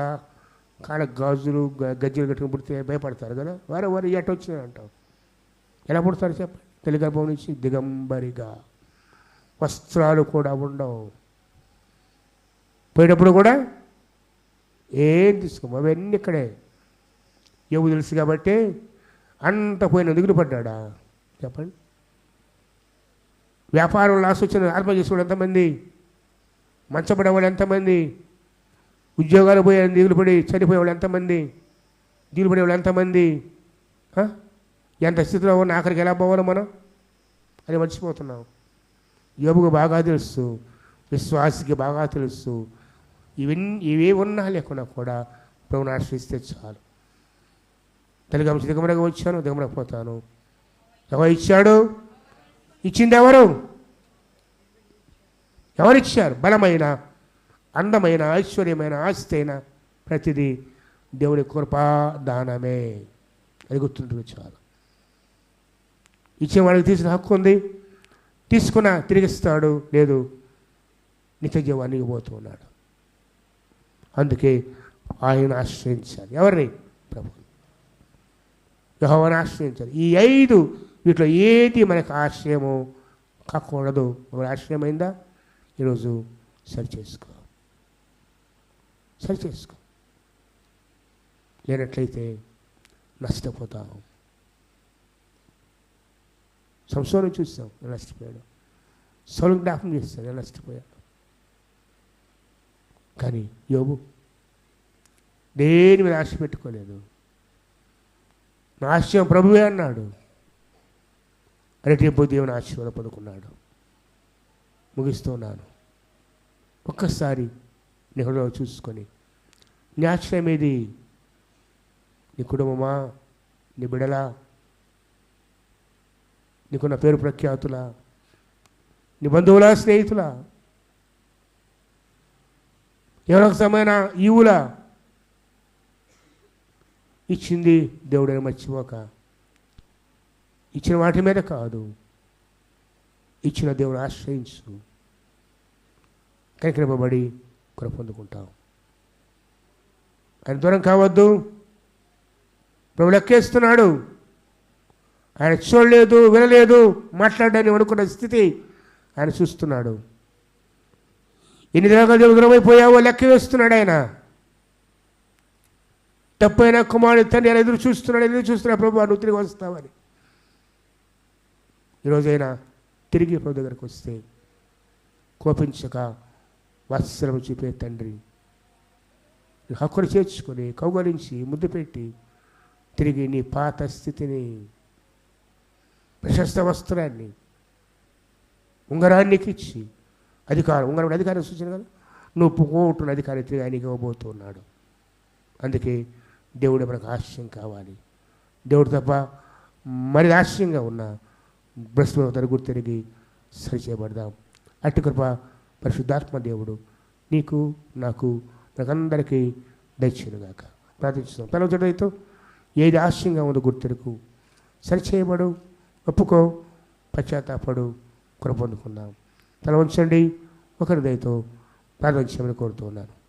కాళ్ళకు గాజులు గజ్జలు కట్టుకుని పుడితే భయపడతారు కదా. వారు ఎట వచ్చినారు అంటావు. ఎలా పుడతారు చెప్పండి? తల్లి గర్భం నుంచి దిగంబరిగా, వస్త్రాలు కూడా ఉండవు, పోయేటప్పుడు కూడా ఏం తీసుకోము, అవన్నీ ఇక్కడే. యోబు తెలుసు కాబట్టి అంత పోయిన దిగులు పడ్డా చెప్పండి. వ్యాపారం లాస్ వచ్చిన ఆత్మహత్య చేసుకోవడం ఎంతమంది, మంచపడేవాళ్ళు ఎంతమంది, ఉద్యోగాలు పోయే దిగులు పడి చనిపోయేవాళ్ళు ఎంతమంది, దిగులు పడేవాళ్ళు ఎంతమంది, ఎంత స్థితిలో ఉన్న ఆఖరికి ఎలా పోవాలో మనం అది మర్చిపోతున్నాం. యోబుకు బాగా తెలుసు, విశ్వాసికి బాగా తెలుసు. ఇవే ఉన్నా లేకున్నా కూడా ప్రభువుని ఆశ్రయిస్తే చాలు. తల్లిగంచి దిగమనగా వచ్చాను, దిగమనకపోతాను. ఎవరు ఇచ్చాడు? ఇచ్చింది ఎవరిచ్చారు? బలమైన, అందమైన, ఐశ్వర్యమైన, ఆస్తి అయిన ప్రతిదీ దేవుని కృపా దానమే. అది గుర్తుంటుంది చాలు. ఇచ్చేవాడికి తీసిన హక్కు ఉంది, తీసుకున్నా తిరిగిస్తాడు, లేదు నిత్య జీవాన్ని ఇవ్వబోతూ ఉన్నాడు. అందుకే ఆయన ఆశ్రయించాలి. ఎవరిని? ప్రభువుని, యెహోవాను ఆశ్రయించాలి. ఈ 5 వీటిలో ఏది మనకు ఆశ్రయము కాకూడదు. మన ఆశ్రయమైందా? ఈరోజు సరి చేసుకో. లేనట్లయితే నష్టపోతాము. సంసోను చూస్తాం, నేను నష్టపోయాడు. సౌలు జ్ఞాపకం చేస్తాను, నేను నష్టపోయాడు. కానీ యోబు దేని మీద ఆశ పెట్టుకోలేదు. నా ఆశ్రయం ప్రభువే అన్నాడు. రెట్టింపు దేవుని ఆశీర్వాద పొందుకున్నాడు. ముగిస్తున్నాను. ఒక్కసారి నీ హృదయంలో చూసుకొని, నీ ఆశ్రయం ఏది? నీ కుటుంబమా? నీ బిడలా? నీకున్న పేరు ప్రఖ్యాతులా? నీ బంధువులా? స్నేహితులా? ఎవరికి సమయన ఈవులా? ఇచ్చింది దేవుడని మర్చిపోక, ఇచ్చిన వాటి మీద కాదు, ఇచ్చిన దేవుని ఆశ్రయించు. కనికరింపబడి కృప పొందుకుంటాం. ఆయన దూరం కావద్దు. ప్రభు లెక్కేస్తున్నాడు. ఆయన చూడలేదు, వినలేదు, మాట్లాడని అనుకున్న స్థితి ఆయన చూస్తున్నాడు. ఎన్ని రకాల దూరమైపోయావో లెక్క వేస్తున్నాడు ఆయన. తప్పైన కుమారుడు తండ్రి ఆయన ఎదురు చూస్తున్నాడు. ప్రభు నువ్వు తిరిగి వస్తావని. ఈరోజైనా తిరిగి ప్రభు దగ్గరకు వస్తే కోపించక వాత్సల్యం చూపే తండ్రి హక్కును చేర్చుకొని కౌగలించి ముద్దు పెట్టి తిరిగి నీ పాత స్థితిని, ప్రశస్త వస్త్రాన్ని, ఉంగరానికి ఇచ్చి ఉంగరం అధికారం సూచన కదా, నువ్వు పోగొట్టున్న అధికారం తిరిగి ఆయనకి ఇవ్వబోతున్నాడు. అందుకే దేవుడు మనకు ఆశయం కావాలి. దేవుడు తప్ప మరి ఆశయంగా ఉన్న బ్రస్మ తరుగుడు తిరిగి సరిచేయబడదాం. అట్టి కృప పరిశుద్ధాత్మ దేవుడు నీకు, నాకు, మనకందరికీ దయచేయునుగాక. ప్రార్థించుదాం. తల జడైతో ఏది ఆశయంగా ఉందో గుర్తెరుకు, సరిచేయబడు, ఒప్పుకో, పశ్చాత్తాపడు, కృప పొందుకుందాం. తల ఉంచండి. ఒకరి దయతో ప్రార్థన చేయమని కోరుతూ ఉన్నాను.